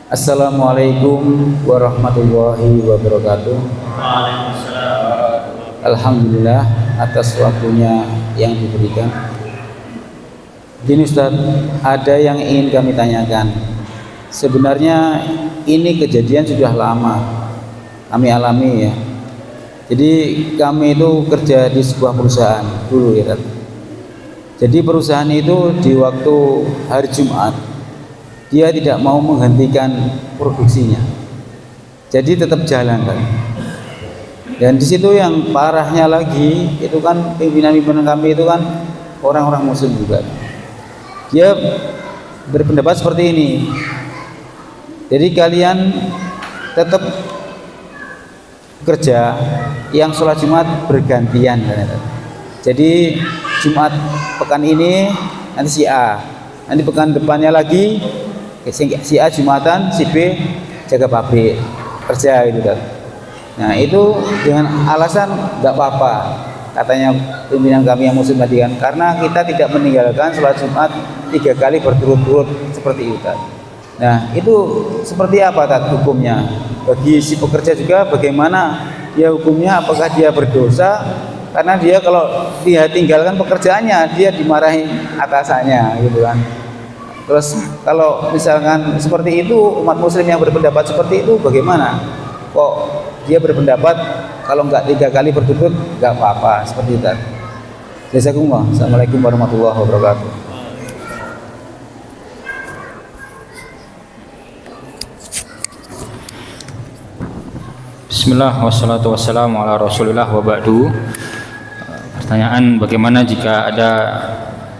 C: Assalamualaikum warahmatullahi wabarakatuh.
A: Waalaikumsalam.
C: Alhamdulillah atas waktunya yang diberikan. Gini Ustaz, ada yang ingin kami tanyakan. Sebenarnya ini kejadian sudah lama kami alami ya. Jadi kami itu kerja di sebuah perusahaan dulu ya. Jadi perusahaan itu di waktu hari Jumat dia tidak mau menghentikan produksinya, jadi tetap jalan kan. Dan di situ yang parahnya lagi itu kan pimpinan-pimpinan kami itu kan orang-orang Muslim juga. Dia berpendapat seperti ini. Jadi kalian tetap kerja, yang sholat Jumat bergantian kan. Jadi Jumat pekan ini nanti si A, nanti pekan depannya lagi si A Jumatan, si B jaga pabrik kerja gitu kan. Nah itu dengan alasan nggak apa-apa katanya pimpinan kami yang Muslim tadi kan, karena kita tidak meninggalkan sholat Jumat 3 kali berturut-turut seperti itu kan. Nah itu seperti apa tak hukumnya bagi si pekerja juga, bagaimana ya hukumnya, apakah dia berdosa karena dia kalau dia tinggalkan pekerjaannya dia dimarahi atasannya gitu kan. Terus kalau misalkan seperti itu, umat Muslim yang berpendapat seperti itu bagaimana? Kok dia berpendapat kalau enggak 3 kali berturut enggak apa-apa seperti itu? Jazakumullah. Assalamualaikum warahmatullahi wabarakatuh.
B: Bismillah wassalatu wassalamu ala rasulillah wa ba'du. Pertanyaan, bagaimana jika ada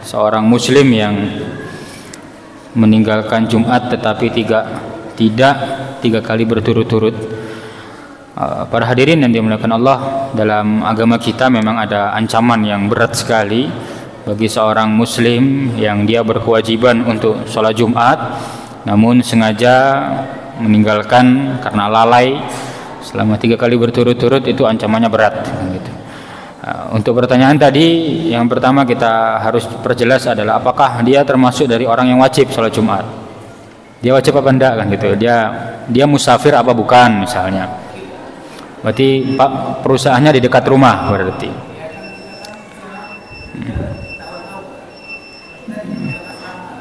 B: seorang muslim yang meninggalkan Jumat tetapi tidak 3 kali berturut-turut. Para hadirin yang dimuliakan Allah, dalam agama kita memang ada ancaman yang berat sekali bagi seorang muslim yang dia berkewajiban untuk sholat Jumat namun sengaja meninggalkan karena lalai selama 3 kali berturut-turut. Itu ancamannya berat gitu. Untuk pertanyaan tadi, yang pertama kita harus perjelas adalah apakah dia termasuk dari orang yang wajib sholat Jumat. Dia wajib apa enggak kan gitu. Dia musafir apa bukan misalnya. Berarti perusahaannya di dekat rumah berarti.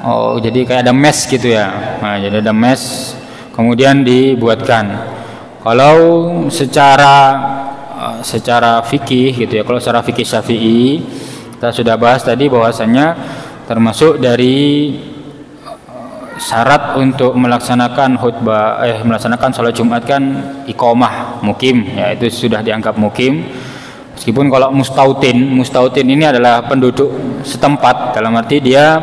B: Oh, jadi kayak ada mes gitu ya. Nah, jadi ada mes kemudian dibuatkan. Kalau secara fikih gitu ya, kalau secara fikih Syafi'i kita sudah bahas tadi bahwasanya termasuk dari syarat untuk melaksanakan melaksanakan sholat Jumat kan iqamah mukim ya, itu sudah dianggap mukim. Meskipun kalau mustautin ini adalah penduduk setempat, dalam arti dia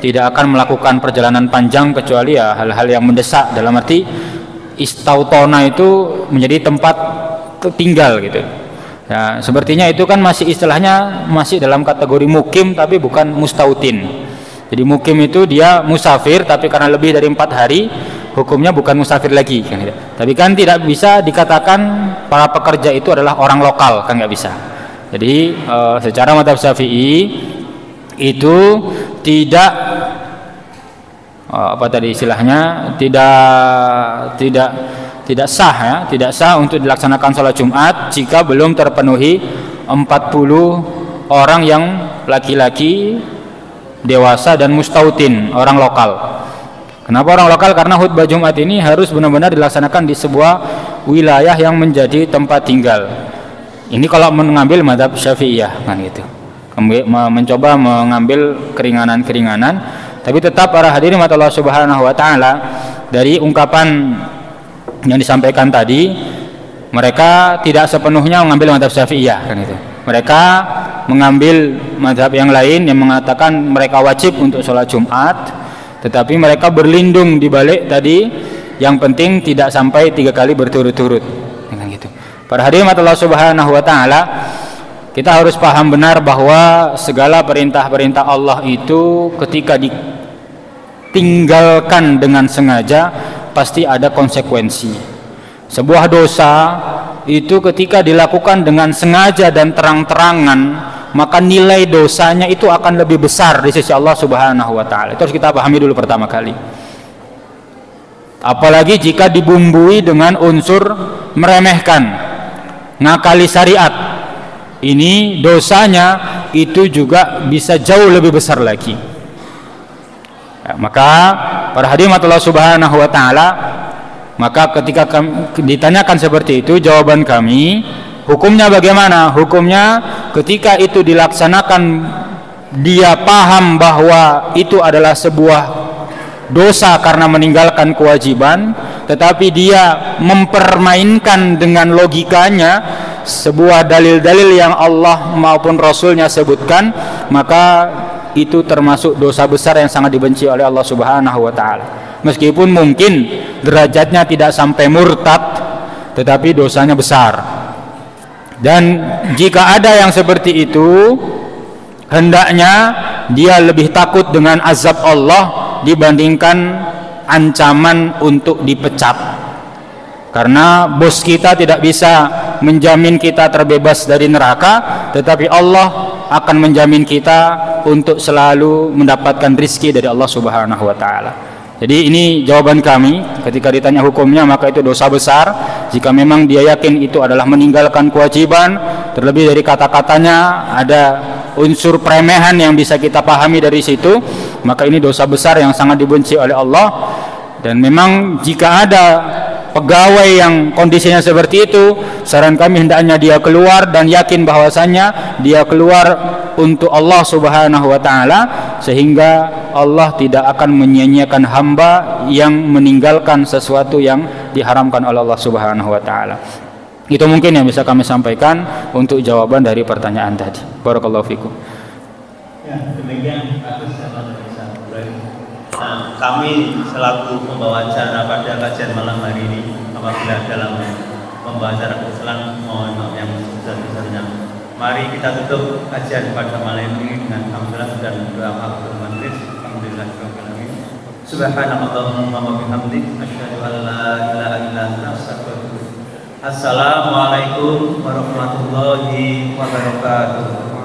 B: tidak akan melakukan perjalanan panjang kecuali ya hal-hal yang mendesak, dalam arti istautona itu menjadi tempat tinggal gitu. Ya, sepertinya itu kan masih istilahnya masih dalam kategori mukim tapi bukan mustautin. Jadi mukim itu dia musafir tapi karena lebih dari 4 hari hukumnya bukan musafir lagi kan gitu. Tapi kan tidak bisa dikatakan para pekerja itu adalah orang lokal, kan nggak bisa. Jadi secara mazhab Syafi'i itu tidak apa tadi istilahnya tidak sah ya, tidak sah untuk dilaksanakan sholat Jumat jika belum terpenuhi 40 orang yang laki-laki dewasa dan mustautin, orang lokal. Kenapa orang lokal? Karena khutbah Jumat ini harus benar-benar dilaksanakan di sebuah wilayah yang menjadi tempat tinggal. Ini kalau mengambil mazhab Syafi'iyah kan gitu. Mencoba mengambil keringanan-keringanan, tapi tetap para hadirin Allah Subhanahu wa taala, dari ungkapan yang disampaikan tadi, mereka tidak sepenuhnya mengambil mazhab Syafi'iyah kan itu. Mereka mengambil mazhab yang lain yang mengatakan mereka wajib untuk sholat Jumat, tetapi mereka berlindung di balik tadi, yang penting tidak sampai 3 kali berturut-turut. Dengan gitu. Para hadirin Allah Subhanahu wa taala, kita harus paham benar bahwa segala perintah-perintah Allah itu ketika ditinggalkan dengan sengaja pasti ada konsekuensi. Sebuah dosa itu ketika dilakukan dengan sengaja dan terang-terangan, maka nilai dosanya itu akan lebih besar di sisi Allah Subhanahu wa taala. Itu harus kita pahami dulu pertama kali. Apalagi jika dibumbui dengan unsur meremehkan, ngakali syariat. Ini dosanya itu juga bisa jauh lebih besar lagi. Ya, maka para hadirin Allah Subhanahu wa taala, maka ketika ditanyakan seperti itu, jawaban kami, hukumnya bagaimana? Hukumnya ketika itu dilaksanakan, dia paham bahwa itu adalah sebuah dosa karena meninggalkan kewajiban, tetapi dia mempermainkan dengan logikanya sebuah dalil-dalil yang Allah maupun Rasulnya sebutkan, maka itu termasuk dosa besar yang sangat dibenci oleh Allah Subhanahu wa taala. Meskipun mungkin derajatnya tidak sampai murtad, tetapi dosanya besar. Dan jika ada yang seperti itu, hendaknya dia lebih takut dengan azab Allah dibandingkan ancaman untuk dipecat. Karena bos kita tidak bisa menjamin kita terbebas dari neraka, tetapi Allah akan menjamin kita untuk selalu mendapatkan rizki dari Allah Subhanahu wa taala. Jadi ini jawaban kami ketika ditanya hukumnya, maka itu dosa besar jika memang dia yakin itu adalah meninggalkan kewajiban. Terlebih dari kata-katanya ada unsur peremehan yang bisa kita pahami dari situ, maka ini dosa besar yang sangat dibenci oleh Allah. Dan memang jika ada pegawai yang kondisinya seperti itu, saran kami hendaknya dia keluar dan yakin bahwasanya dia keluar untuk Allah Subhanahu wa taala, sehingga Allah tidak akan menyia-nyiakan hamba yang meninggalkan sesuatu yang diharamkan oleh Allah Subhanahu wa taala. Itu mungkin yang bisa kami sampaikan untuk jawaban dari pertanyaan tadi. Barakallahu fikum.
A: Ya, demikian kami selaku pembawa acara pada kajian malam hari ini, apabila dalam membawa acara Islam, mohon maaf yang sebesar-besarnya. Mari kita tutup kajian pada malam ini dengan hamdalah dan doa kafaratul majlis. Alhamdulillahirabbil alamin. Subhanallahumma wa bihamdik, asyhadu an la ilaha illa anta, astaghfiruka wa atubu ilaik. Assalamualaikum warahmatullahi wabarakatuh.